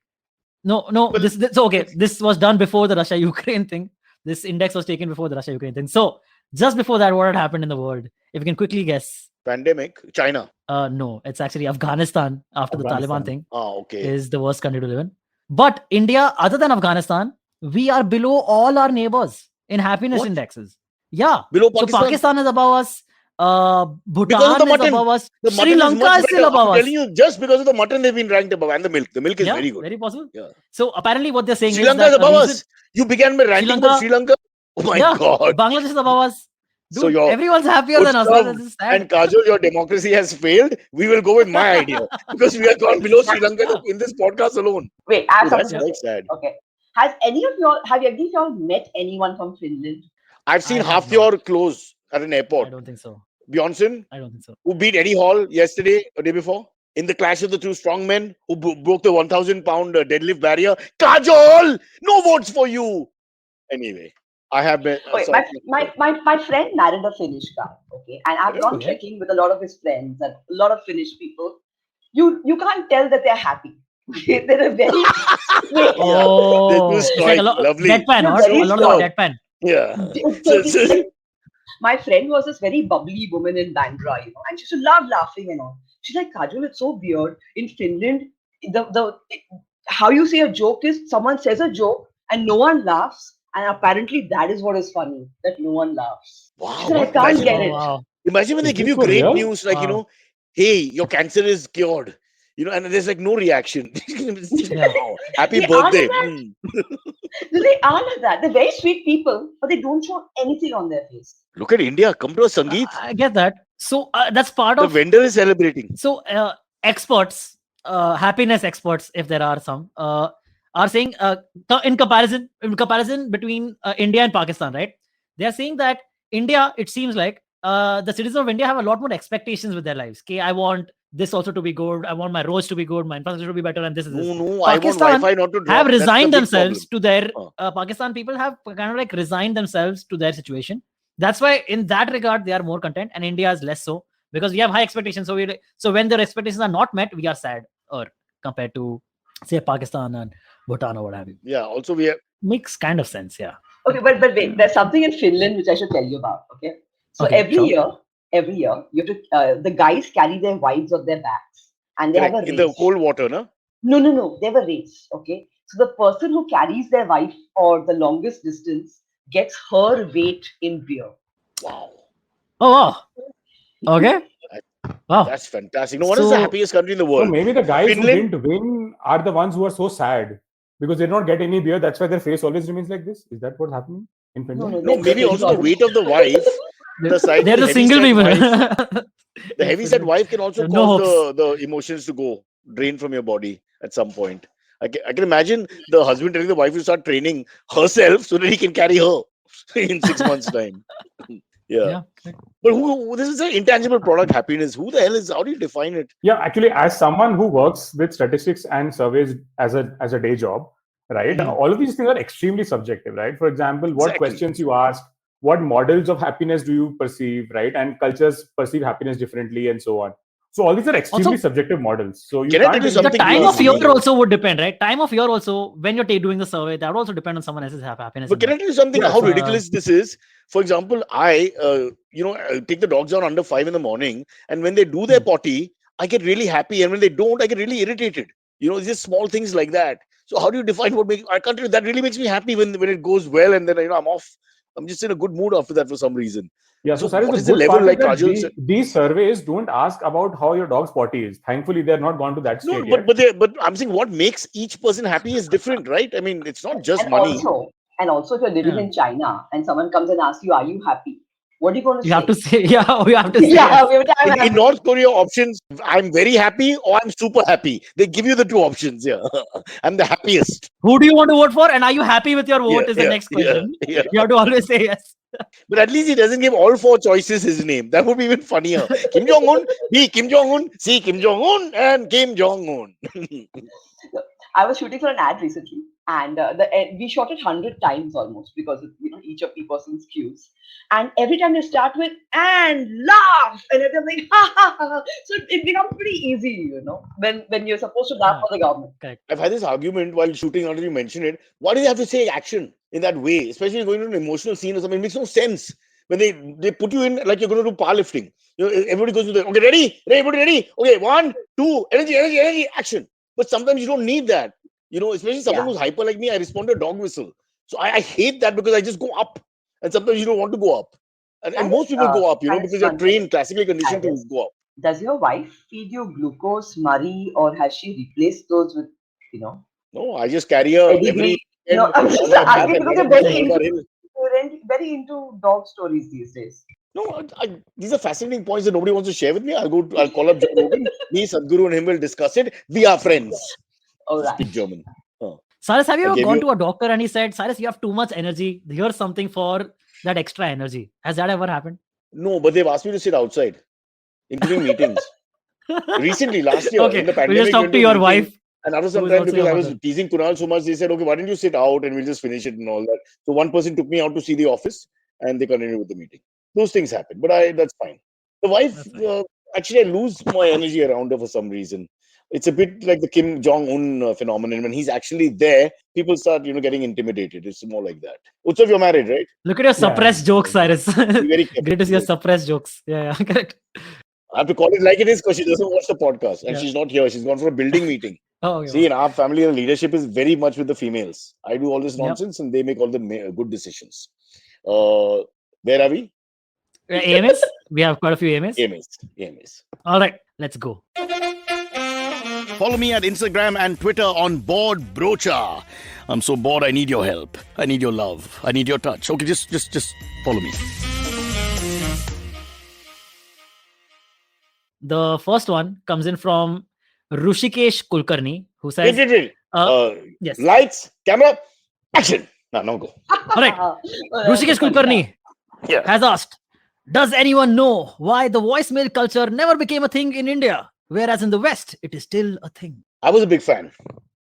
No. But- This so okay. This was done before the Russia-Ukraine thing. This index was taken before the Russia-Ukraine thing. So just before that, what had happened in the world? If you can quickly guess. Pandemic? China? No, it's actually Afghanistan after the Taliban thing Okay. is the worst country to live in. But India, other than Afghanistan, we are below all our neighbors in happiness What? indexes. Yeah. Below So Pakistan? Pakistan is above us. Because of Bhutan the is mutton. above us. The Sri mutton is Lanka much is still better. above I'm us. telling you, just because of the mutton, they've been ranked above, and the milk is Yeah, very good. very possible. Yeah. So apparently, what they're saying Sri is Lanka that is above a us. reason- You began by ranting Lanka- about Sri Lanka. Oh my Yeah, God! Bangladesh is above us. Dude, So your everyone's happier than us. Utsav This is sad. and Kajol, your democracy has failed. We will go with my idea because we have gone below Sri Lanka in this podcast alone. Wait, I have Dude, that's something to quite say. sad. Okay. Have any of y'all met anyone from Finland? I've seen I have half not. your clothes at an I airport. don't think so. Bjornsson, I don't think so. who beat Eddie Hall yesterday or day before in the clash of the two strong men, who broke the 1,000-pound deadlift barrier. Kajol, no votes for you. Anyway, I have been. Okay, sorry. my friend married a Finnish guy. Okay, and I've gone Okay. checking with a lot of his friends and a lot of Finnish people. You can't tell that they're happy. Okay, they're a very Oh, They're too it's like stoic. a lot Lovely. deadpan, You're or very a lot of stoic. deadpan. Yeah. So my friend was this very bubbly woman in Bandra, and she used to love laughing and all. She's like, Kajol, it's so weird. In Finland, how you say a joke is someone says a joke and no one laughs, and apparently that is what is funny, that no one laughs. Wow. She said, I can't Imagine, get Oh, it. wow. imagine when they Is give this you for great real? news, like, Wow. hey, your cancer is cured. And there's like no reaction. Yeah. Wow. Happy They are birthday. like They are like that. They're very sweet people, but they don't show anything on their face. Look at India. Come to a Sangeet. I get that. So that's part The of. vendor is celebrating. So experts, happiness experts, if there are some, are saying in comparison between India and Pakistan, right? They are saying that India, it seems like the citizens of India have a lot more expectations with their lives. Okay, I want this also to be good. I want my roads to be good. My infrastructure to be better, and this is this. No, I want Pakistan Wi-Fi not to drop. have That's the resigned big themselves problem. to their Pakistan people have kind of like resigned themselves to their situation. That's why in that regard they are more content, and India is less so because we have high expectations. So when their expectations are not met, we are sad or compared to say Pakistan and Bhutan or what have you. Yeah. Also, we have. Makes kind of sense, yeah. Okay, but wait, there's something in Finland which I should tell you about. Okay, so Okay, every sure. year you have to the guys carry their wives on their backs and they have a race. in the cold water, no? No, they have a race. Okay, so the person who carries their wife for the longest distance gets her weight in beer. Wow. Oh wow. Okay. Wow. That's fantastic. No, what is the So- happiest country in the So world? maybe the guys Finland? who didn't win are the ones who are so sad because they don't get any beer. That's why their face always remains like this. Is that what's happening in Finland? No, maybe also the weight of the wife. The size They're of the the single people. heavyset wife. The heavyset wife can also No cause the emotions to go drain from your body at some point. I can imagine the husband telling the wife to start training herself so that he can carry her in 6 months' time. Yeah. But who this is an intangible product, happiness. Who the hell is, how do you define it? Yeah, actually, as someone who works with statistics and surveys as a day job, right? All of these things are extremely subjective, right? For example, what Exactly. questions you ask, what models of happiness do you perceive, right? And cultures perceive happiness differently, and so on. So all these are extremely Also- subjective models. So you Can I can't tell you really- The something time you of are year really- also would depend, right? Time of year also, when you're doing the survey, that would also depend on someone else's happiness. But can I tell you something? Yeah, How so, ridiculous this is? For example, I take the dogs out under 5 in the morning, and when they do their potty, I get really happy, and when they don't, I get really irritated. Just small things like that. So how do you define what makes? I can't. That really makes me happy when it goes well, and then I'm off. I'm just in a good mood after that for some reason. Yeah, so Cyrus, what the is the good level, part is like that Kajol said? these surveys don't ask about how your dog's potty is. Thankfully, they're not gone to that No, stage but I'm saying what makes each person happy is different, right? I mean, it's not just And money. also, if you're living in China and someone comes and asks you, "Are you happy?" What are you going to You say? have to say, yeah, you have to say. Yeah, Yes. In North Korea, options: I'm very happy or I'm super happy. They give you the two options. Yeah, I'm the happiest. Who do you want to vote for? And are you happy with your vote? Yeah, Is the next question. yeah. You have to always say yes. But at least he doesn't give all four choices his name. That would be even funnier. Kim Jong Un, B. Kim Jong Un, C. Kim Jong Un, and Kim Jong Un. I was shooting for an ad recently, and we shot it 100 times almost because of, each of the person's cues. And every time they start with and laugh, and they're like ha ha ha. So it becomes pretty easy, when you're supposed to laugh for the government. Correct. I've had this argument while shooting. Now that you mention it, why do you have to say action in that way? Especially going to an emotional scene or something, it makes no sense. When they put you in like you're going to do powerlifting. Everybody goes to the okay, ready, everybody ready. Okay, 1, 2, energy, action. But sometimes you don't need that. Especially someone who's hyper like me, I respond to a dog whistle. So I hate that because I just go up. And sometimes you don't want to go up. And most people go up, because you're trained, classically conditioned to go up. Does your wife feed you glucose, Murray, or has she replaced those with, No, I just carry her every No, I'm just asking because you're very into dog stories these days. No, these are fascinating points that nobody wants to share with me. I'll call up Joe Rogan. Me, Sadhguru, and him will discuss it. We are friends. All right. Speak German. Cyrus, have you ever gone to a doctor and he said, Cyrus, you have too much energy. Here's something for that extra energy. Has that ever happened? No, but they've asked me to sit outside, including meetings. Recently, last year, in the pandemic. We just talked to your wife. And after some time, because I was teasing Kunal so much, they said, okay, why don't you sit out and we'll just finish it and all that. So one person took me out to see the office and they continued with the meeting. Those things happen, but that's fine. The wife, actually, I lose my energy around her for some reason. It's a bit like the Kim Jong-un phenomenon. When he's actually there, people start, getting intimidated. It's more like that. Utsav, you're married, right? Look at your suppressed jokes, Cyrus. Very great to see your suppressed jokes. Yeah, correct. I have to call it like it is because she doesn't watch the podcast and she's not here. She's gone for a building meeting. See, in our family, the leadership is very much with the females. I do all this nonsense and they make all the good decisions. Where are we? AMS? We have quite a few AMS. AMS. All right, let's go. Follow me at Instagram and Twitter on Bored Brocha. I'm so bored, I need your help. I need your love. I need your touch. Okay, just follow me. The first one comes in from Rushikesh Kulkarni, who says... Yes. Lights, camera, action. Now go. All right. Rushikesh Kulkarni has asked, does anyone know why the voicemail culture never became a thing in India, whereas in the West, it is still a thing? I was a big fan.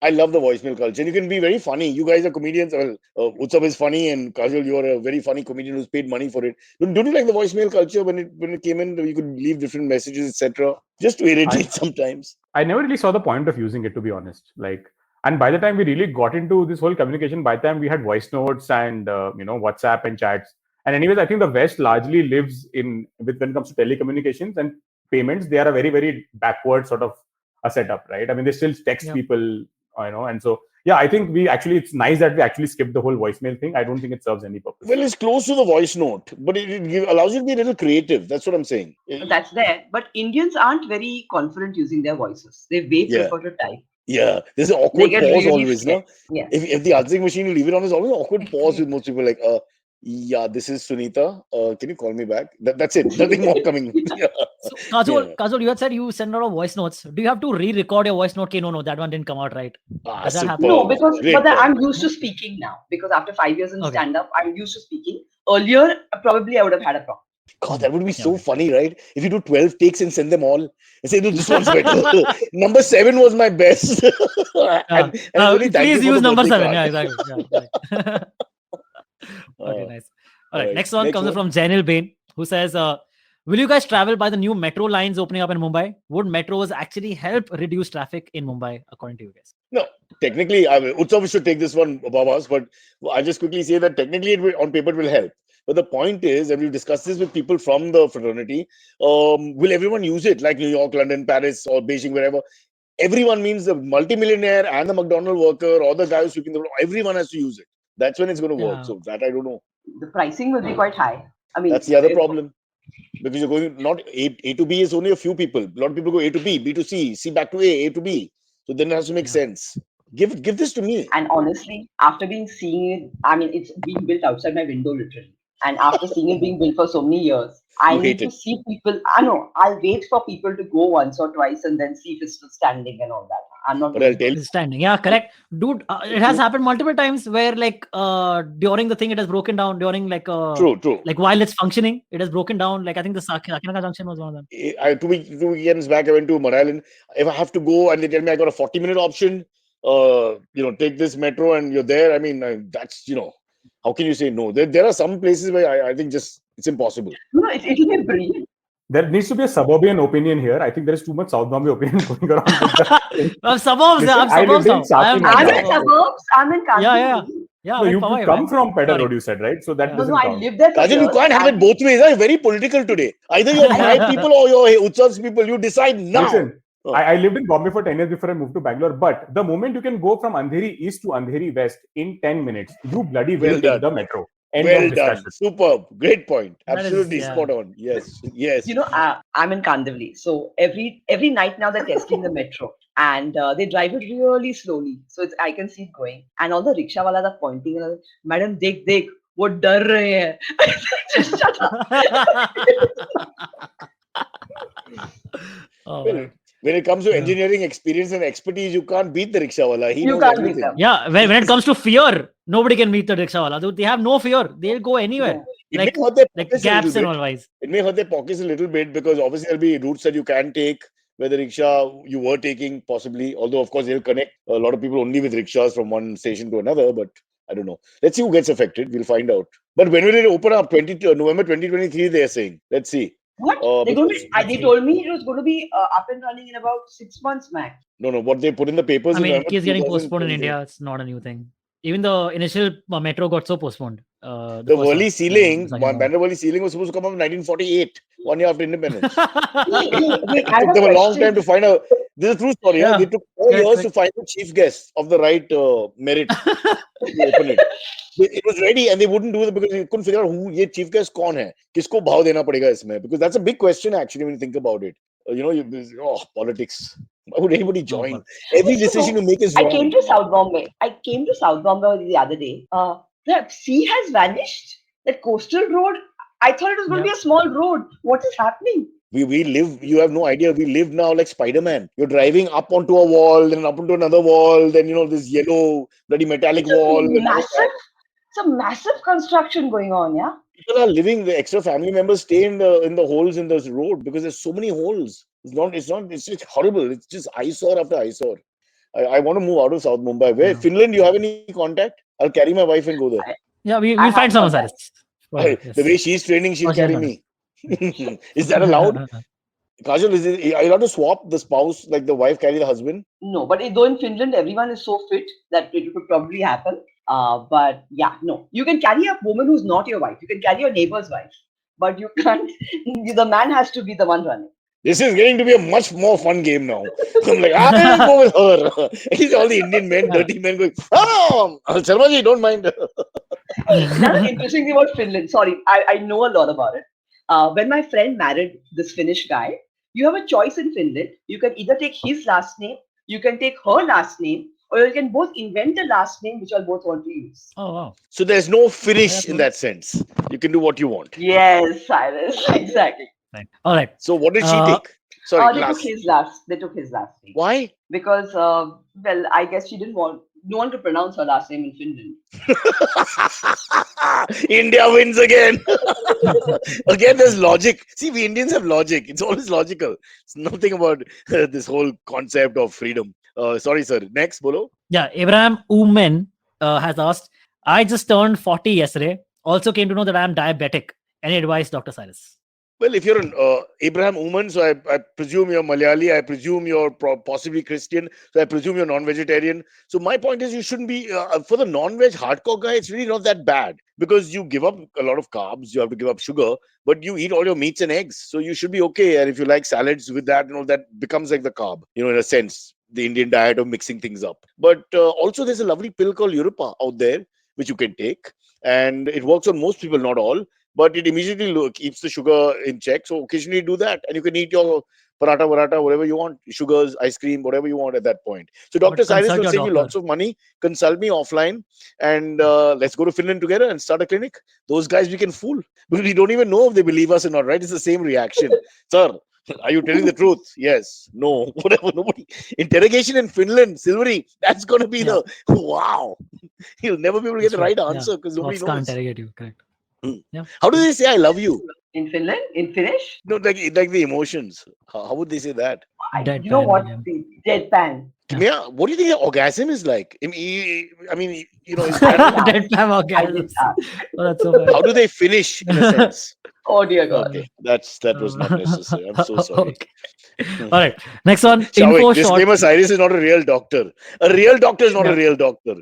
I love the voicemail culture. And you can be very funny. You guys are comedians. Well, Utsav is funny, and Kajol, you are a very funny comedian who's paid money for it. Don't you like the voicemail culture when it came in? You could leave different messages, etc. Just to irritate sometimes. I never really saw the point of using it, to be honest. And by the time we really got into this whole communication, by the time we had voice notes and WhatsApp and chats. And anyways, I think the West largely lives when it comes to telecommunications and payments. They are a very, very backward sort of a setup, right? I mean, they still text people. And so I think it's nice that we actually skipped the whole voicemail thing. I don't think it serves any purpose. Well, it's close to the voice note, but it allows you to be a little creative. That's what I'm saying. That's there, but Indians aren't very confident using their voices. They prefer to type. Yeah, there's an awkward pause really always, no? Yeah. If the answering machine you leave it on, there's always an awkward pause with most people. Like, this is Sunita. Can you call me back? That's it. Nothing more coming. So, Kajol, you had said you send out of voice notes. Do you have to re-record your voice note? Okay, no, that one didn't come out right. Does that happen? No, but I'm used to speaking now. Because after 5 years in stand-up, I'm used to speaking. Earlier, probably I would have had a problem. God, that would be so funny, right? If you do 12 takes and send them all and say, no, this one's better. Number 7 was my best. Please use number 7. Yeah, exactly. Yeah, okay, nice. All right. Next one comes in from Janil Bain, who says, will you guys travel by the new metro lines opening up in Mumbai? Would metros actually help reduce traffic in Mumbai, according to you guys? No, technically, Utsav should take this one above us, but I'll just quickly say that technically, on paper, it will help. But the point is, and we've discussed this with people from the fraternity, will everyone use it? Like New York, London, Paris, or Beijing, wherever? everyone means the multimillionaire and the McDonald's worker or the guy who's sweeping the floor. Everyone has to use it. That's when it's going to work. Yeah. So that I don't know. The pricing will be quite high. I mean, That's the other problem. Because you're going not A to B is only a few people. A lot of people go A to B to C, C back to A to B. So then it has to make sense. Give this to me. and honestly, after seeing it, I mean, it's being built outside my window literally. And after seeing it being built for so many years, I You need hate to it. see people. I know I'll wait for people to go once or twice and then see if it's still standing and all that. I'm not. But I'll tell you, It's standing. Yeah, correct. Dude, it has happened multiple times where like during the thing it has broken down during like true. like while it's functioning, it has broken down. Like I think the Sakinaka junction was one of them. Two weekends back, I went to Maryland. If I have to go and they tell me I got a 40-minute option, take this metro and you're there. I mean, that's, how can you say no? There are some places where I think just it's impossible. No, it'll be brilliant. There needs to be a suburban opinion here. I think there is too much South Bombay opinion going around. I'm suburbs. Listen, I'm I lived suburbs in now. Sakinaka. I'm in suburbs. I'm in Kanpur. Yeah. No, you Powai, come man. from Pedder Sorry. Road, you said, right? So that Yeah. doesn't No, I count. lived there. for Kajol, you years, can't have it and- both ways. It's very political today. Either you're my people or you're Utsav's people. You decide now. Listen, Oh. I lived in Bombay for 10 years before I moved to Bangalore. But the moment you can go from Andheri East to Andheri West in 10 minutes, you bloody Well will done. take the metro. End Well of done. discussion. Superb. Great point. That is, Absolutely yeah. spot on. Yes. I'm in Kandivali, so every night now they're testing the metro, and they drive it really slowly, so I can see it going. And all the rickshaw walas are pointing, and Madam, dekh, wo dar rahe hain. Just shut up. Oh, Well, man. when it comes to Yeah. engineering experience and expertise, you can't beat the rickshaw wala. He You knows can't beat everything. them. Yeah, when it comes to fear, nobody can meet the rickshaw wala. Dude, they have no fear. They'll go anywhere. It Like may hurt their like pockets a gaps little and bit. all wise. It may hurt their pockets a little bit because obviously there'll be routes that you can take where the rickshaw you were taking possibly. Although of course they'll connect a lot of people only with rickshaws from one station to another. But I don't know. Let's see who gets affected. We'll find out. But when will it open up? November 2023. They're saying. Let's see. What? They told me it was going to be up and running in about 6 months max. No. What they put in the papers. I is mean, November it keeps getting postponed in 2023. India. It's not a new thing. Even the initial metro got so postponed. The The first Worli one, ceiling, second Bandra Worli ceiling was supposed to come up in 1948, 1 year after independence. one. Wait, It took them a long time to find out. This is a true story. Yeah. They took 4 years Correct. to find the chief guest of the right merit to open it. It was ready and they wouldn't do it because they couldn't figure out who ye chief guest kaun hai. Kisko bhav dena padega isme? Because that's a big question actually when you think about it. Politics. Why would anybody join? politics. Every decision you make is I wrong. came to South Bombay. The other day. The sea has vanished. That coastal road. I thought it was going to be a small road. What is happening? We live, you have no idea. We live now like Spider-Man. You're driving up onto a wall, then up onto another wall, then this yellow, bloody metallic wall. It's a massive construction going on, yeah? People are living, the extra family members stay in the holes in this road because there's so many holes. It's just horrible. It's just eyesore after eyesore. I want to move out of South Mumbai. Where? Finland, you have any contact? I'll carry my wife and go there. Yeah, we'll I find have someone, got Cyrus. The way she's training, she'll Oh, carry yeah. me. Is that allowed? Kajol, are you allowed to swap the spouse, like the wife carry the husband? No, but though in Finland everyone is so fit that it could probably happen. But yeah, no. You can carry a woman who's not your wife. You can carry your neighbor's wife. But you can't, the man has to be the one running. This is getting to be a much more fun game now. I'm like, I'll go with her. At least all the Indian men, dirty men going, Sharmaji, don't mind. Another interesting thing about Finland, sorry, I know a lot about it. When my friend married this Finnish guy, you have a choice in Finland. You can either take his last name, you can take her last name, or you can both invent a last name which you both want to use. Oh, wow. So there's no finish in that sense. You can do what you want. Yes, Cyrus, exactly. Right. All right. So what did she take? Sorry, They took his last name. Why? Because, I guess she didn't want no one to pronounce her last name in Finland. India wins again. Again, there's logic. See, we Indians have logic. It's always logical. It's nothing about this whole concept of freedom. Sorry, sir. Next, bolo. Yeah, Abraham Umen has asked, I just turned 40 yesterday. Also came to know that I am diabetic. Any advice, Dr. Cyrus? Well, if you're an Abraham Uman, so I presume you're Malayali, I presume you're possibly Christian, so I presume you're non-vegetarian. So my point is you shouldn't be, for the non-veg hardcore guy, it's really not that bad because you give up a lot of carbs, you have to give up sugar, but you eat all your meats and eggs. So you should be okay. And if you like salads with that, that becomes like the carb, in a sense. the Indian diet of mixing things up. But also there's a lovely pill called Europa out there, which you can take. And it works on most people, not all. But it immediately keeps the sugar in check. So occasionally do that. And you can eat your paratha, whatever you want, sugars, ice cream, whatever you want at that point. So Dr. Cyrus will save you lots of money. Consult me offline and let's go to Finland together and start a clinic. Those guys we can fool. But we don't even know if they believe us or not, right? It's the same reaction. Sir, are you telling the truth? Yes. No. Whatever. Nobody. Interrogation in Finland, Silverie. That's going to be the wow. You'll never be able to get the right answer because nobody knows. Can't interrogate you. Correct. Yeah. How do they say I love you? In Finland? In Finnish? No, like the emotions. How would they say that? You know what? Deadpan. Yeah. What do you think the orgasm is like? I mean, you know, deadpan orgasm. Oh, that's so funny. How do they finish in a sense? Oh dear God. Okay, that was not necessary. I'm so sorry. Okay. All right. Next one. Disclaimer: Cyrus is not a real doctor. A real doctor is not a real doctor.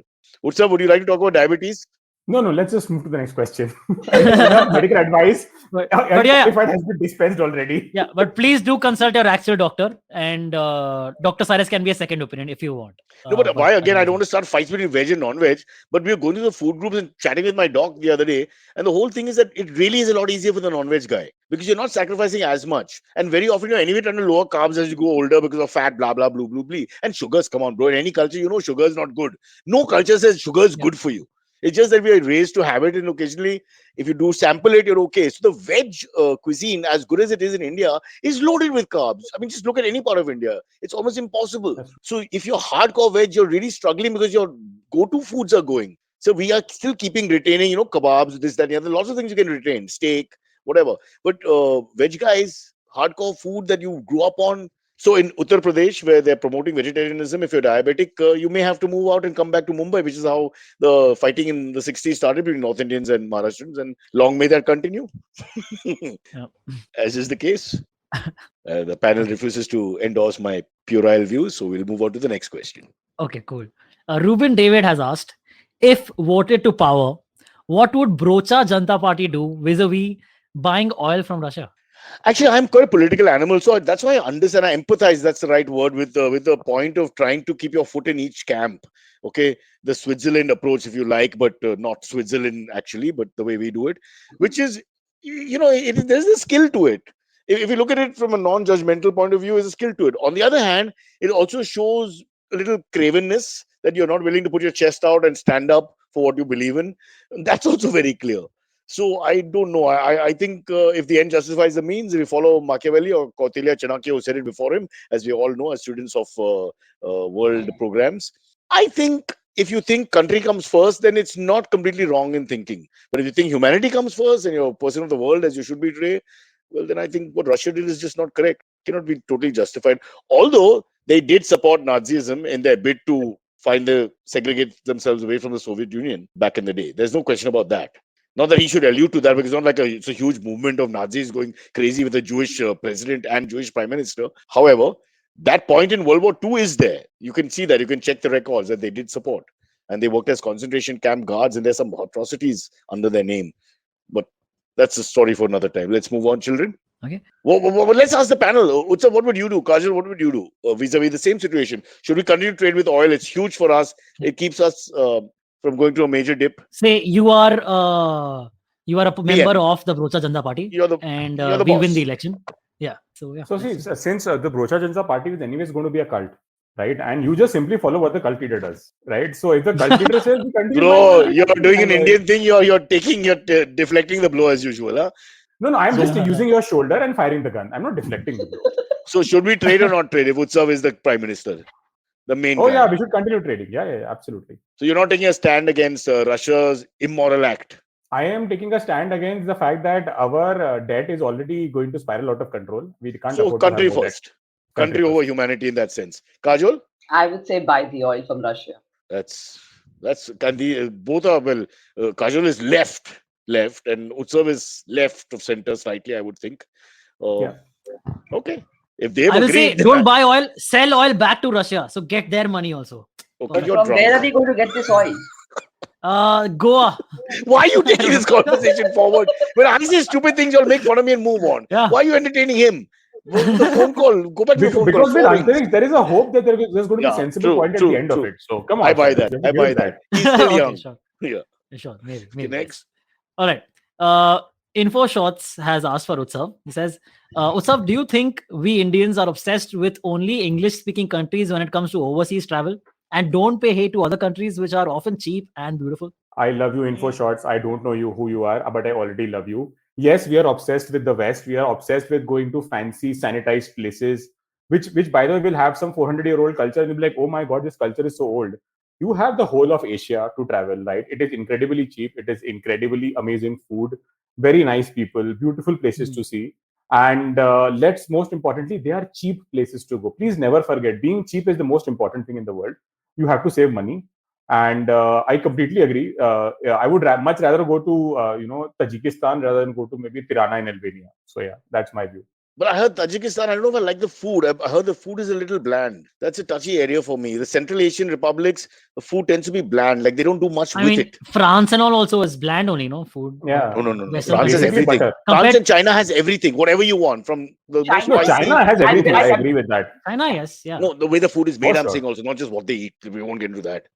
Utsav, would you like to talk about diabetes? No, let's just move to the next question. Medical advice. But if it has been dispensed already. Yeah, but please do consult your actual doctor, and Dr. Cyrus can be a second opinion if you want. No, but why again? I don't want to start fights between veg and non-veg. But we were going to the food groups and chatting with my doc the other day, and the whole thing is that it really is a lot easier for the non-veg guy because you're not sacrificing as much, and very often you're anyway trying to lower carbs as you go older because of fat, blah blah blah blah blah. And sugars, come on, bro. In any culture, you know sugar is not good. No culture says sugar is good for you. It's just that we are raised to have it, and occasionally, if you do sample it, you're okay. So the veg cuisine, as good as it is in India, is loaded with carbs. I mean, just look at any part of India. It's almost impossible. So if you're hardcore veg, you're really struggling because your go-to foods are going. So we are still retaining, kebabs, this, that, and the other. Lots of things you can retain, steak, whatever. But veg guys, hardcore food that you grew up on. So in Uttar Pradesh, where they're promoting vegetarianism, if you're diabetic, you may have to move out and come back to Mumbai, which is how the fighting in the 60s started between North Indians and Maharashtrians, and long may that continue. As is the case. The panel refuses to endorse my puerile views, so we'll move on to the next question. Okay, cool. Ruben David has asked, if voted to power, what would Brocha Janata Party do vis-a-vis buying oil from Russia? Actually, I'm quite a political animal, so that's why I understand. I empathize. That's the right word with the point of trying to keep your foot in each camp. Okay, the Switzerland approach, if you like, but not Switzerland actually, but the way we do it, which is, there's a skill to it. If you look at it from a non-judgmental point of view, there's a skill to it. On the other hand, it also shows a little cravenness that you're not willing to put your chest out and stand up for what you believe in. That's also very clear. So I don't know. I think if the end justifies the means, we follow Machiavelli or Kautilya Chanakya, who said it before him, as we all know as students of world programs. I think if you think country comes first, then it's not completely wrong in thinking. But if you think humanity comes first and you're a person of the world as you should be today, well, then I think what Russia did is just not correct. Cannot be totally justified. Although they did support Nazism in their bid to segregate themselves away from the Soviet Union back in the day. There's no question about that. Not that he should allude to that, because it's not like it's a huge movement of Nazis going crazy with a Jewish president and Jewish prime minister. However, that point in World War II is there. You can see that. You can check the records that they did support. And they worked as concentration camp guards, and there's some atrocities under their name. But that's a story for another time. Let's move on, children. Okay. Well, let's ask the panel. Utsav, what would you do? Kajol, what would you do vis-a-vis the same situation? Should we continue to trade with oil? It's huge for us. It keeps us from going to a major dip. Say you are a member of the Brocha Janata Party, and we win the election. Yeah. So see, since the Brocha Janata Party is anyways going to be a cult, right? And you just simply follow what the cult leader does, right? So if the cult leader says, we continue. Bro, you're doing an Indian thing. You're deflecting the blow as usual, huh? No, I'm just using your shoulder and firing the gun. I'm not deflecting the blow. So should we trade or not trade if Utsav is the prime minister? The main guy. Yeah, we should continue trading. Yeah, absolutely. So you're not taking a stand against Russia's immoral act? I am taking a stand against the fact that our debt is already going to spiral out of control. We can't afford country first. Country over humanity in that sense. Kajol? I would say buy the oil from Russia. That's both are, Kajol is left, and Utsav is left of center slightly, I would think. Okay. If they I will say, don't buy oil, sell oil back to Russia. So get their money also. Okay, from where are they going to get this oil? Goa. Why are you taking this conversation forward? When I say stupid things, you'll make fun of me and move on. Yeah. Why are you entertaining him? The phone call. Go back to the phone call. Because with 4 rings. Antariksh, there is a hope that there's going to be Yeah, a sensible true, point at true, the end true. of it. So come on, I buy Cyrus, that. you have to I give buy it that. He's still Okay, young. sure. Yeah. Sure, maybe. Okay, next. All right. Info Shots has asked for Utsav. He says, Utsav, do you think we Indians are obsessed with only English-speaking countries when it comes to overseas travel and don't pay hate to other countries which are often cheap and beautiful? I love you, Info Shots. I don't know you who you are, but I already love you. Yes, we are obsessed with the West. We are obsessed with going to fancy, sanitized places, which by the way will have some 400-year-old culture, and you'll be like, oh my god, this culture is so old. You have the whole of Asia to travel, right? It is incredibly cheap. It is incredibly amazing food, very nice people, beautiful places to see, and let's most importantly, they are cheap places to go. Please never forget, being cheap is the most important thing in the world. You have to save money. And I completely agree. I would much rather go to Tajikistan rather than go to maybe Tirana in Albania. So yeah, that's my view. But I heard Tajikistan, I don't know if I like the food. I heard the food is a little bland. That's a touchy area for me. The Central Asian republics, the food tends to be bland. Like they don't do much with it. France and all also is bland only, food. Yeah. No. Western France has places. everything. Butter. France and China has everything. Whatever you want. From the most No, spicy. China has everything. I agree with that. China, yes, yeah. No, the way the food is made, For I'm sure. saying also, not just what they eat. We won't get into that.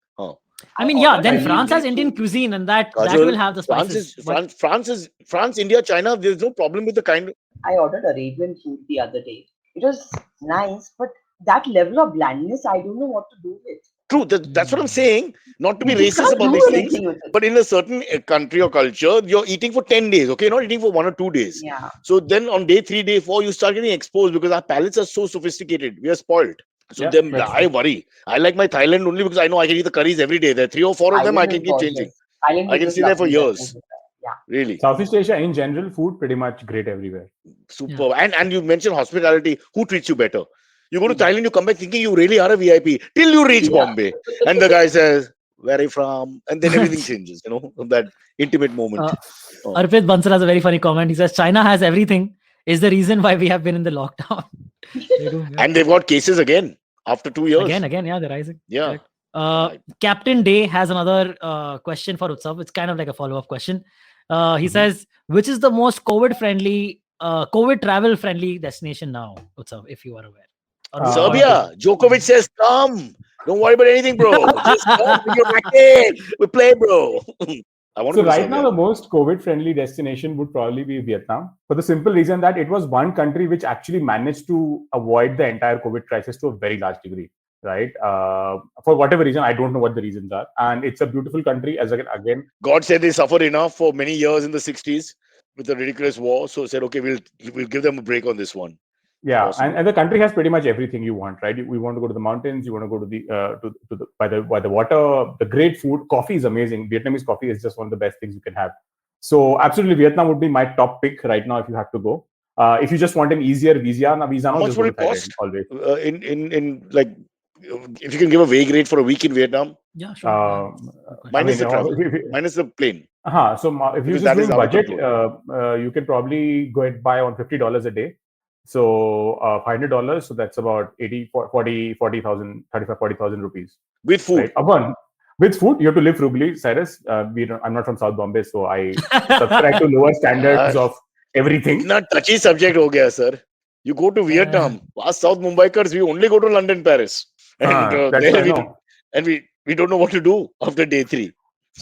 I mean, then France has Indian cuisine, and that will have the spices. France, India, China. There's no problem with the kind. I ordered Arabian food the other day. It was nice, but that level of blandness, I don't know what to do with. True, that's what I'm saying. Not to be You just racist can't about do these things, anything with it. but in a certain country or culture, you're eating for 10 days, okay? You're not eating for 1 or 2 days. Yeah. So then on day 3, day 4, you start getting exposed because our palates are so sophisticated. We are spoiled. So Yeah, then that's I worry. I like my Thailand only because I know I can eat the curries every day. There are 3 or 4 of them I can keep changing. I can stay there for years. Yeah. Really. Southeast Asia in general, food pretty much great everywhere. Super. Yeah. And you mentioned hospitality. Who treats you better? You go to Thailand, you come back thinking you really are a VIP till you reach Bombay. And the guy says, where are you from? And then everything changes, that intimate moment. Arpit Bansal has a very funny comment. He says, China has everything is the reason why we have been in the lockdown. They do, yeah. And they've got cases again after 2 years. Again, yeah, they're rising. Yeah. Captain Day has another question for Utsav. It's kind of like a follow-up question. He says, which is the most COVID travel-friendly destination now, Utsav, if you are aware? Serbia. Djokovic says, come. Don't worry about anything, bro. Just come with your racket. We play, bro. So right now, the most COVID-friendly destination would probably be Vietnam, for the simple reason that it was one country which actually managed to avoid the entire COVID crisis to a very large degree, right? For whatever reason, I don't know what the reasons are. And it's a beautiful country, as again. God said they suffered enough for many years in the 60s with a ridiculous war. So said, okay, we'll give them a break on this one. Yeah, and the country has pretty much everything you want, right? We want to go to the mountains. You want to go to the by the water. The great food, coffee is amazing. Vietnamese coffee is just one of the best things you can have. So absolutely, Vietnam would be my top pick right now if you have to go. If you just want an easier visa, how much would it cost? Always in like, if you can give a vague rate for a week in Vietnam. Yeah, sure. Minus the travel, minus the plane. So if you're just doing budget, you can probably go and buy on $50 a day. So $500, so that's about 40,000 rupees. With food. Right? With food, you have to live frugally, Cyrus. I'm not from South Bombay, so I subscribe to lower standards of everything. Not touchy subject ho gaya, sir. You go to Vietnam. Us South Mumbaikars, we only go to London, Paris. And we don't know what to do after day 3.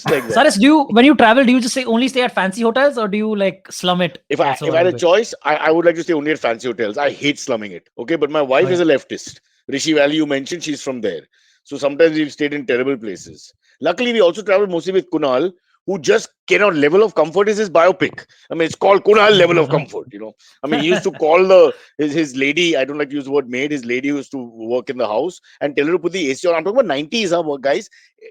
Like Cyrus, when you travel, do you just only stay at fancy hotels or do you like slum it? If I had a choice, I would like to stay only at fancy hotels. I hate slumming it. Okay, but my wife is a leftist. Rishi Valley, you mentioned, she's from there. So sometimes we've stayed in terrible places. Luckily, we also travel mostly with Kunal, who just cannot. Level of comfort is his biopic. I mean, it's called Kunal Level of Comfort. I mean, he used to call his lady. I don't like to use the word maid. His lady used to work in the house and tell her to put the AC on. I'm talking about 90s, guys.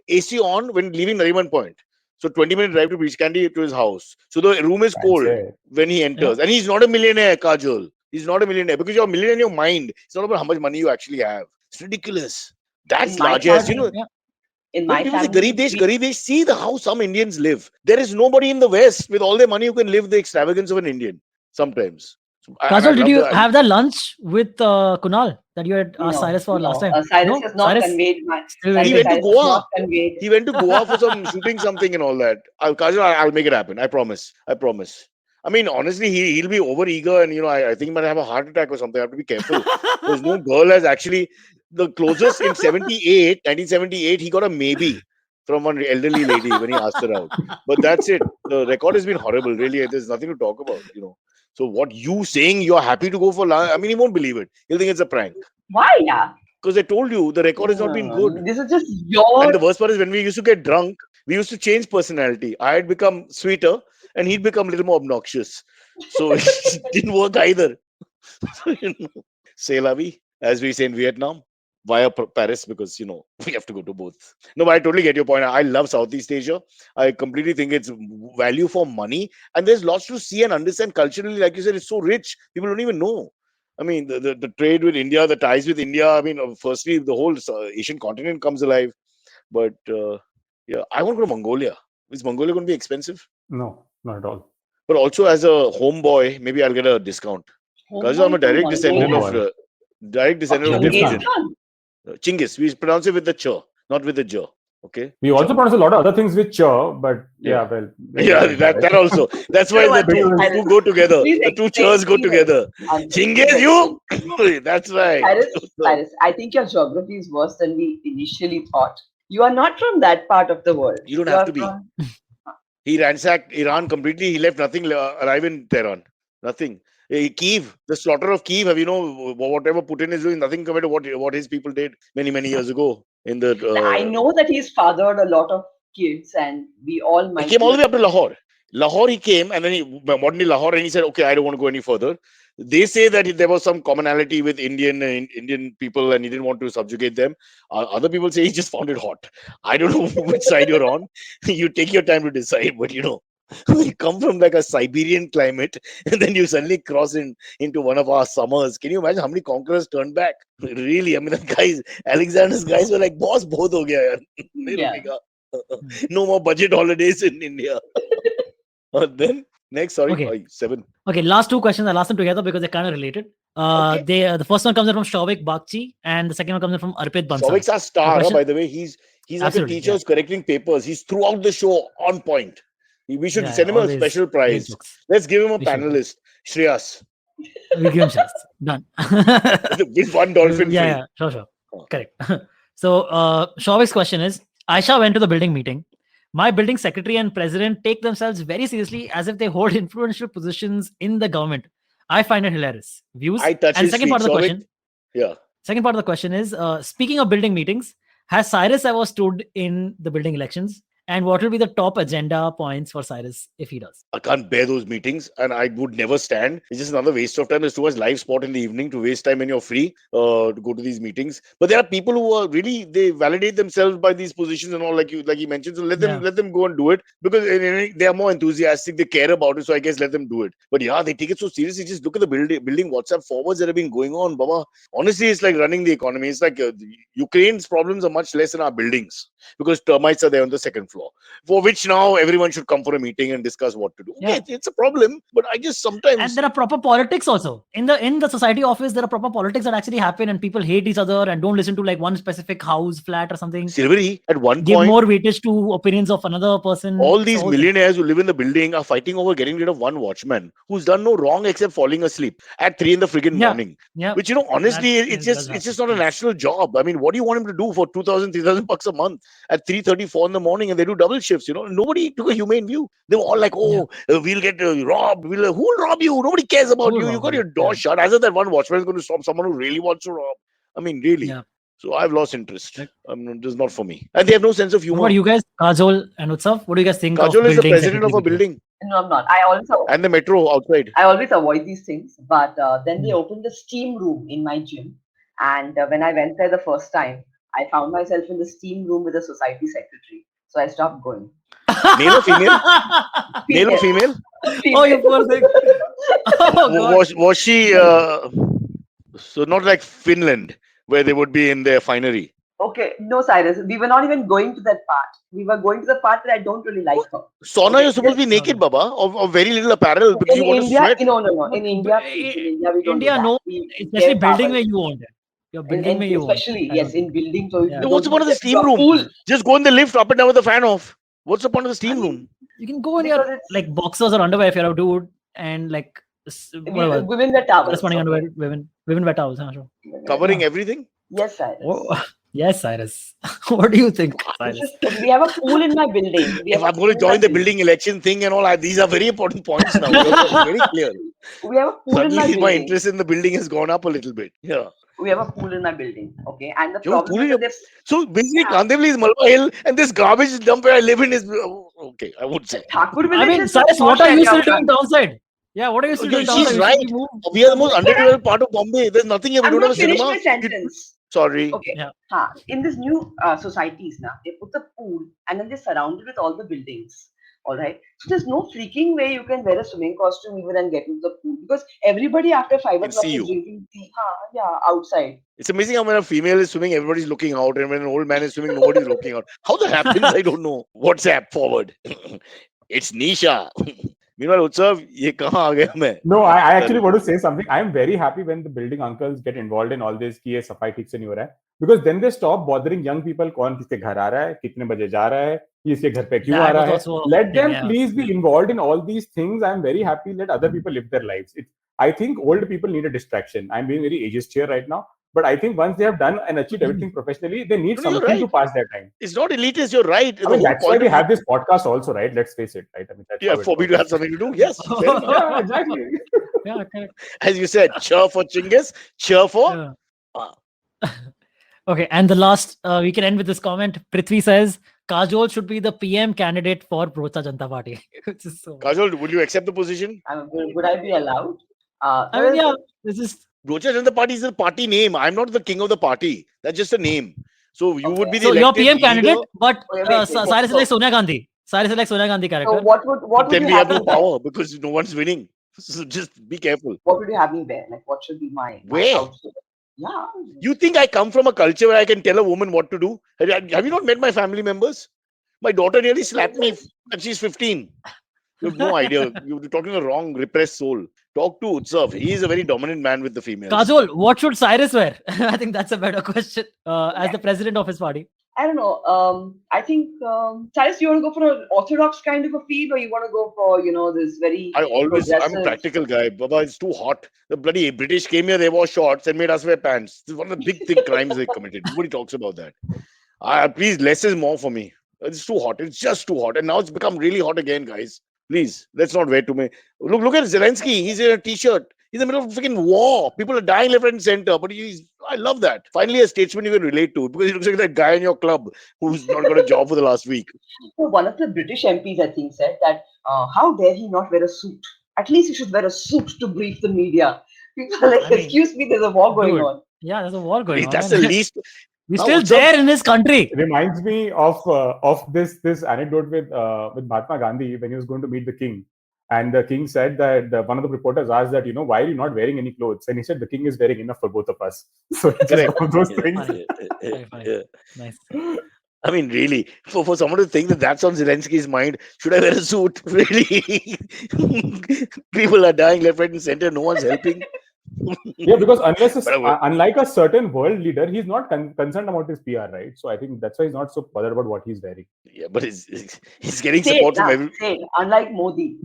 AC on when leaving Nariman Point. So 20-minute drive to Beach Candy to his house. So the room is cold when he enters, and he's not a millionaire, Kajol. He's not a millionaire because you're a millionaire in your mind. It's not about how much money you actually have. It's ridiculous. That's largest, In my people say Garib Desh, see how some Indians live. There is nobody in the West with all their money who can live the extravagance of an Indian sometimes. So Kajol, did you have that lunch with Kunal that you had asked Cyrus for last time? Cyrus has not conveyed my. He went to Goa. He went to Goa for shooting something and all that. Kajol, I'll make it happen. I promise. I I mean, honestly, he'll be over eager, and I think he might have a heart attack or something. I have to be careful. Because no girl has actually the closest in 1978, he got a maybe from one elderly lady when he asked her out. But that's it. The record has been horrible. Really, there's nothing to talk about. So what you saying you're happy to go for lunch? I mean, he won't believe it. He'll think it's a prank. Why, yeah? Because I told you the record has not been good. This is just your. And the worst part is when we used to get drunk, we used to change personality. I had become sweeter, and he'd become a little more obnoxious. So it didn't work either. C'est la vie, as we say in Vietnam, via Paris, because we have to go to both. No, but I totally get your point. I love Southeast Asia. I completely think it's value for money, and there's lots to see and understand culturally. Like you said, it's so rich. People don't even know. I mean, the trade with India, the ties with India. I mean, firstly, the whole Asian continent comes alive. But yeah, I want to go to Mongolia. Is Mongolia going to be expensive? No, not at all. But also as a homeboy, maybe I'll get a discount. Because I'm a direct descendant of Genghis. Chinggis. We pronounce it with the ch, not with the j. Okay. We also pronounce a lot of other things with ch, but that also. That's why the two go together. The two ch's go together. Chinggis, you. That's right. Cyrus, I think your geography is worse than we initially thought. You are not from that part of the world. You don't have to be. He ransacked Iran completely. He left nothing alive in Tehran. Nothing. Kyiv, the slaughter of Kyiv. Whatever Putin is doing, nothing compared to what his people did many years ago. I know that he's fathered a lot of kids, and we all might. He came all the way up to Lahore. Lahore, he came, and then modernly Lahore, and he said, "Okay, I don't want to go any further." They say that there was some commonality with Indian people, and he didn't want to subjugate them. Other people say he just found it hot. I don't know which side you're on. You take your time to decide, but you come from like a Siberian climate, and then you suddenly cross into one of our summers. Can you imagine how many conquerors turned back? Really, I mean, Alexander's guys were like, "Boss, bahut ho gaya yaar." No more budget holidays in India. Then next, sorry, 7. Okay, last 2 questions. I'll ask them together because they're kind of related. The first one comes in from Shavik Bakchi, and the second one comes in from Arpit Bansal. Shavik's our star, by the way. He's like a teacher who's correcting papers. He's throughout the show on point. We should send him a special prize. Let's give him a panelist. Shreyas. We give him Shreyas. Done. With one dolphin. Yeah, sure. Correct. So Shavik's question is, Aisha went to the building meeting. My building secretary and president take themselves very seriously as if they hold influential positions in the government. I find it hilarious. Views. And second part of the question. Yeah. Second part of the question is, speaking of building meetings, has Cyrus ever stood in the building elections? And what will be the top agenda points for Cyrus if he does? I can't bear those meetings, and I would never stand. It's just another waste of time. There's too much live sport in the evening to waste time when you're free to go to these meetings. But there are people who are really, they validate themselves by these positions and all, like you mentioned. So let them go and do it, because they are more enthusiastic. They care about it. So I guess let them do it. But yeah, they take it so seriously. Just look at the building WhatsApp forwards that have been going on, Baba. Honestly, it's like running the economy. It's like Ukraine's problems are much less in our buildings because termites are there on the second floor. For which now everyone should come for a meeting and discuss what to do. Yeah. It's a problem, but I just sometimes. And there are proper politics also in the society office. There are proper politics that actually happen, and people hate each other and don't listen to like one specific house, flat, or something. Silverie, at one give point, more weightage to opinions of another person. All these millionaires who live in the building are fighting over getting rid of one watchman who's done no wrong except falling asleep at 3 in the friggin' morning. Yeah. Which honestly, it's just not a national job. I mean, what do you want him to do for 2,000, 3,000 bucks a month at 3:34 in the morning, and they do double shifts? Nobody took a humane view. They were all like, we'll get robbed. Who will rob you? Nobody cares about you. You got your door shut. As if that one watchman is going to stop someone who really wants to rob. I mean, really. Yeah. So I've lost interest. This is not for me. And they have no sense of humor. What do you guys, Kajol and Utsav? What do you guys think Kajol is the president of a building. No, I'm not. And the metro outside. I always avoid these things. But then they opened the steam room in my gym. And when I went there the first time, I found myself in the steam room with the society secretary. So I stopped going. Male or female? Male or female? Oh, you poor thing. Was she so not like Finland, where they would be in their finery? Okay, no, Cyrus. We were not even going to that part. We were going to the part that I don't really like her. Sauna, you're supposed to be naked, Baba, or very little apparel because you want to sweat. No. In India, we don't do that. No. Especially building where you want it. You're building where you want. Especially, yes, in building. So what's the point of the steam room? Just go in the lift up and down with the fan off. What's the point of the steam room? You can go in your like boxers or underwear if you're a dude and like whatever. Women wear towels. Corresponding Okay. underwear, women wear towels. Huh, sure. Covering everything? Yes, Cyrus. Oh, yes, Cyrus. What do you think, Cyrus? We have a pool in my building. If I'm going to join the building election thing and all, these are very important points now. It's very clear. We have a pool in my Suddenly, building. my interest in the building has gone up a little bit. Yeah. We have a pool in my building. Okay. And the You have a problem pool in is your- that So basically, Kandivali is Malwa Hill, and this garbage dump where I live in is okay. I would say. Thakur I village mean, is a Cyrus, what posh are you area still of doing London. downside? Yeah, what are you still doing She's downside? right. You should be moved. We are the most underdeveloped part of Bombay. There's nothing here. We I'm don't going have to a finish cinema. my sentence. Sorry. Okay. Yeah. In this new societies now, they put the pool and then they surround it with all the buildings. All right. So there's no freaking way you can wear a swimming costume even and get into the pool because everybody after 5 Can o'clock see is you. drinking tea. Outside. It's amazing how when a female is swimming, everybody's looking out, and when an old man is swimming, nobody's looking out. How that happens, I don't know. WhatsApp forward. It's Nisha. Meanwhile, Utsav, ye kahan aa gaya main? No, I actually want to say something. I am very happy when the building uncles get involved in all this कि ये सफाई ठीक से नहीं हो रहा है, because then they stop bothering young people. कौन किसके घर आ रहा है, कितने बजे जा रहा है, ये इसके घर पे क्यों आ That रहा was है. also a Let thing, them yeah. please be involved in all these things. I am very happy. Let other people live their lives. I think old people need a distraction. I'm being very ageist here right now, but I think once they have done and achieved everything professionally, they need No, you're something to right. pass their time. It's not elitist. You're right. I mean, that's why we have this podcast also, right? Let's face it, right? I mean, that's Yeah, how it for me works. to have something to do. Yes. Fair enough. Yeah, exactly. Yeah, correct. As you said, cheer for Chinggis, cheer for. Yeah. Okay, and the last, we can end with this comment. Prithvi says, Kajol should be the PM candidate for Bharatiya Janata Party. Which is so... Kajol, would you accept the position? Would I be allowed? I mean, yeah, this is... Bharatiya Janata Party is a party name. I'm not the king of the party. That's just a name. So you would be the So you're elected PM leader. candidate, but Wait. Cyrus is like Sonia Gandhi. Cyrus is like Sonia Gandhi character. So what would Then you we have have no me wear? power because no one's winning. So just be careful. What would you have me wear? Like what should be my Where? outfit? Yeah. You think I come from a culture where I can tell a woman what to do? Have you not met my family members? My daughter nearly slapped me when she's 15. You have no idea. You're talking to the wrong repressed soul. Talk to Utsav. He is a very dominant man with the females. Kajol, what should Cyrus wear? I think that's a better question as the president of his party. I don't know. I think Cyrus, you want to go for an orthodox kind of a feel, or you want to go for this very I'm a progressive- practical guy. Baba, it's too hot. The bloody British came here, they wore shorts and made us wear pants. This is one of the big crimes they committed. Nobody talks about that. Please, less is more for me. It's too hot. It's just too hot. And now it's become really hot again, guys. Please, let's not wear too many. Look at Zelensky. He's in a t-shirt. He's in the middle of a freaking war. People are dying left and center. But I love that. Finally, a statesman you can relate to, because he looks like that guy in your club who's not got a job for the last week. So one of the British MPs, I think, said that how dare he not wear a suit? At least he should wear a suit to brief the media. People are like, excuse me, there's a war going on. Yeah, there's a war going on. That's the least. We're still there in his country. It reminds me of this anecdote with Mahatma Gandhi when he was going to meet the king, and the king said that one of the reporters asked that why are you not wearing any clothes, and he said the king is wearing enough for both of us. So it's just one of those things. Very funny. Nice. I mean, really, for someone to think that's on Zelensky's mind, should I wear a suit? Really? People are dying left, right, and center. No one's helping. Yeah, because unlike a certain world leader, he's not concerned about his PR, right? So I think that's why he's not so bothered about what he's wearing. Yeah, but he's getting support from everyone. Unlike Modi.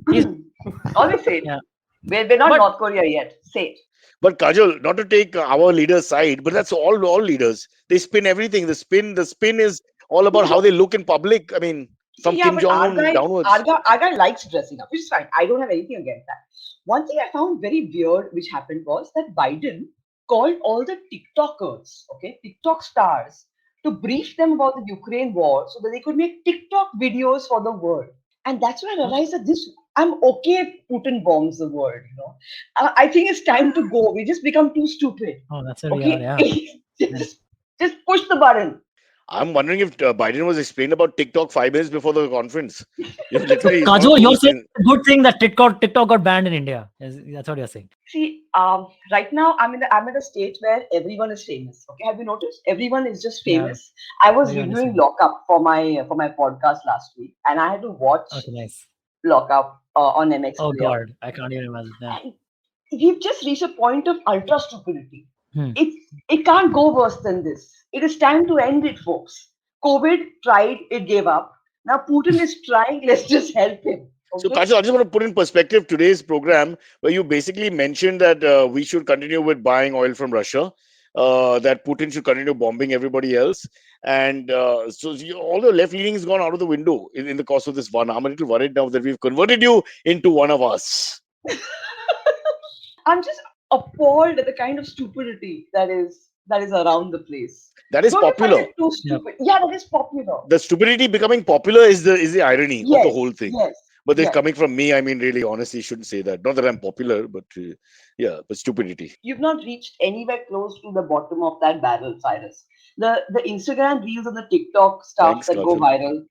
Always say it. Yeah. We're not North Korea yet. Say it. But Kajol, not to take our leader's side, but that's all leaders. They spin everything. The spin is all about how they look in public. I mean, from Kim Jong-un downwards. Our guy likes dressing up, which is fine. I don't have anything against that. One thing I found very weird, which happened, was that Biden called all the TikTokers, TikTok stars, to brief them about the Ukraine war so that they could make TikTok videos for the world. And that's when I realized that I'm okay if Putin bombs the world, I think it's time to go. We just become too stupid. Oh, that's a just push the button. I'm wondering if Biden was explained about TikTok 5 minutes before the conference. Kajol, you're saying a good thing that TikTok got banned in India. That's what you're saying. See, right now I'm at a stage where everyone is famous. Okay, have you noticed? Everyone is just famous. Yeah. I was reviewing Lockup for my podcast last week, and I had to watch Lockup on MX. Oh God, I can't even imagine that. We've just reached a point of ultra stupidity. It can't go worse than this. It is time to end it, folks. COVID tried, it gave up. Now Putin is trying, let's just help him. So, Kajol, I just want to put in perspective today's program where you basically mentioned that we should continue with buying oil from Russia, that Putin should continue bombing everybody else. And all the left leaning has gone out of the window in the course of this one. I'm a little worried now that we've converted you into one of us. I'm just appalled at the kind of stupidity that is around the place. That is Don't you find popular. it too stupid? Yeah, that is popular. The stupidity becoming popular is the irony of the whole thing. Yes. But it's coming from me. I mean, really, honestly, shouldn't say that. Not that I'm popular, but but stupidity. You've not reached anywhere close to the bottom of that barrel, Cyrus. The Instagram reels and the TikTok stuff that go viral.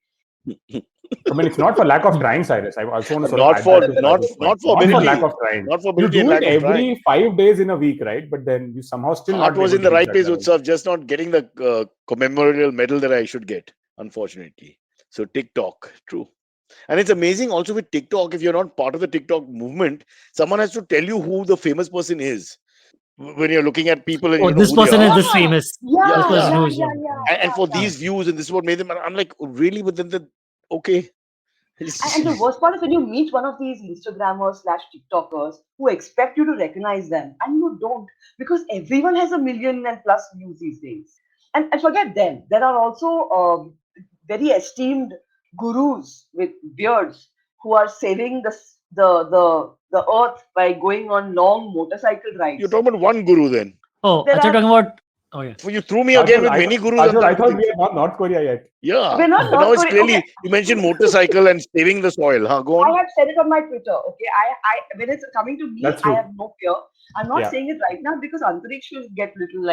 I mean, it's not for lack of trying, Cyrus. I also want to not for lack of trying. Not for you ability do and it lack of every 5 days in a week, right? But then you somehow still heart was in the right place, Utsav, just not getting the commemorative medal that I should get, unfortunately. So TikTok, true. And it's amazing also with TikTok, if you're not part of the TikTok movement, someone has to tell you who the famous person is. When you're looking at people and this person is this famous. And for these views, and this is what made them, I'm like, really? But then okay. And the worst part is when you meet one of these Instagrammers/TikTokers who expect you to recognize them, and you don't, because everyone has 1 million and plus views these days. And forget them. There are also very esteemed gurus with beards who are saving the earth by going on long motorcycle rides. You're talking about one guru then? Oh, you're talking about... Oh, yeah. You threw me again with many gurus. I thought we are not North Korea yet. Yeah. We're not now it's clearly, okay. You mentioned motorcycle and saving the soil. Go on. I have said it on my Twitter. Okay, I when it's coming to me, I have no fear. I'm not saying it right now because Antariksh will get little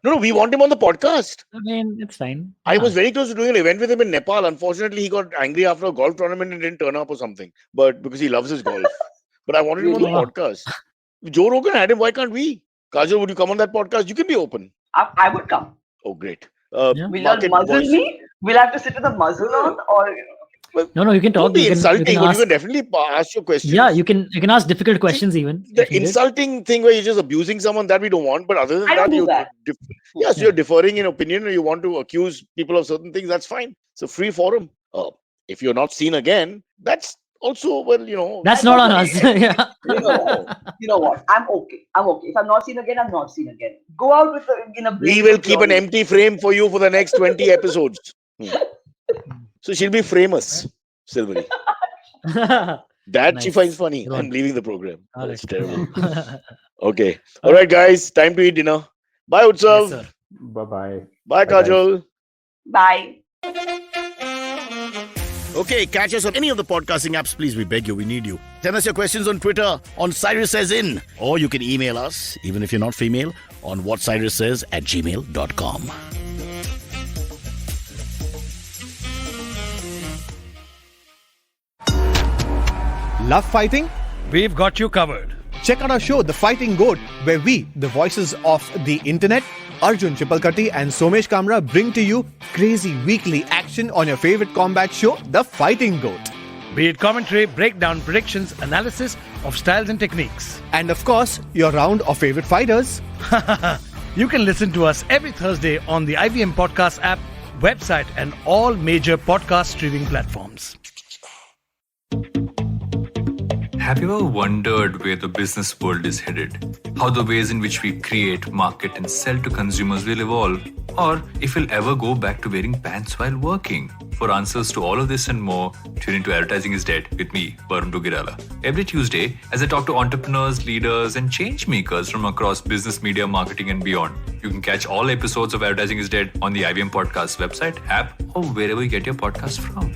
No, we want him on the podcast. I mean, it's fine. I was very close to doing an event with him in Nepal. Unfortunately, he got angry after a golf tournament and didn't turn up or something. But because he loves his golf. But I wanted him on the podcast. Joe Rogan had him. Why can't we? Kajol, would you come on that podcast? You can be open. I would come. Oh, great. Will you muzzle me? Will I have to sit with a muzzle on? Or No, you can talk. You can definitely ask your questions. Yeah, you can ask difficult questions even. The insulting thing where you're just abusing someone, that we don't want. But other than that, you're differing in opinion or you want to accuse people of certain things, that's fine. It's a free forum. If you're not seen again, that's also, that's not on us. Yeah. You know what? I'm okay. If I'm not seen again, I'm not seen again. Go out with we will keep an empty frame for you for the next 20 episodes. So she'll be famous, Silverie. That she finds funny. I'm leaving the program. That's terrible. Okay. All right, guys. Time to eat dinner. Bye, Utsav. Yes, Bye-bye. Bye, Kajol. Bye. Okay, catch us on any of the podcasting apps, please. We beg you, we need you. Send us your questions on Twitter, on Cyrus Says In. Or you can email us, even if you're not female, on whatcyrussays@gmail.com. Love fighting? We've got you covered. Check out our show, The Fighting Goat, where we, the voices of the internet, Arjun Chipalkatti and Somesh Kamra, bring to you crazy weekly action on your favorite combat show, The Fighting Goat. Be it commentary, breakdown, predictions, analysis of styles and techniques. And of course, your round of favorite fighters. You can listen to us every Thursday on the IVM Podcast app, website, and all major podcast streaming platforms. Have you ever wondered where the business world is headed? How the ways in which we create, market, and sell to consumers will evolve? Or if we'll ever go back to wearing pants while working? For answers to all of this and more, tune into Advertising is Dead with me, Varun Dugirala. Every Tuesday, as I talk to entrepreneurs, leaders, and change makers from across business, media, marketing, and beyond. You can catch all episodes of Advertising is Dead on the IVM Podcast website, app, or wherever you get your podcast from.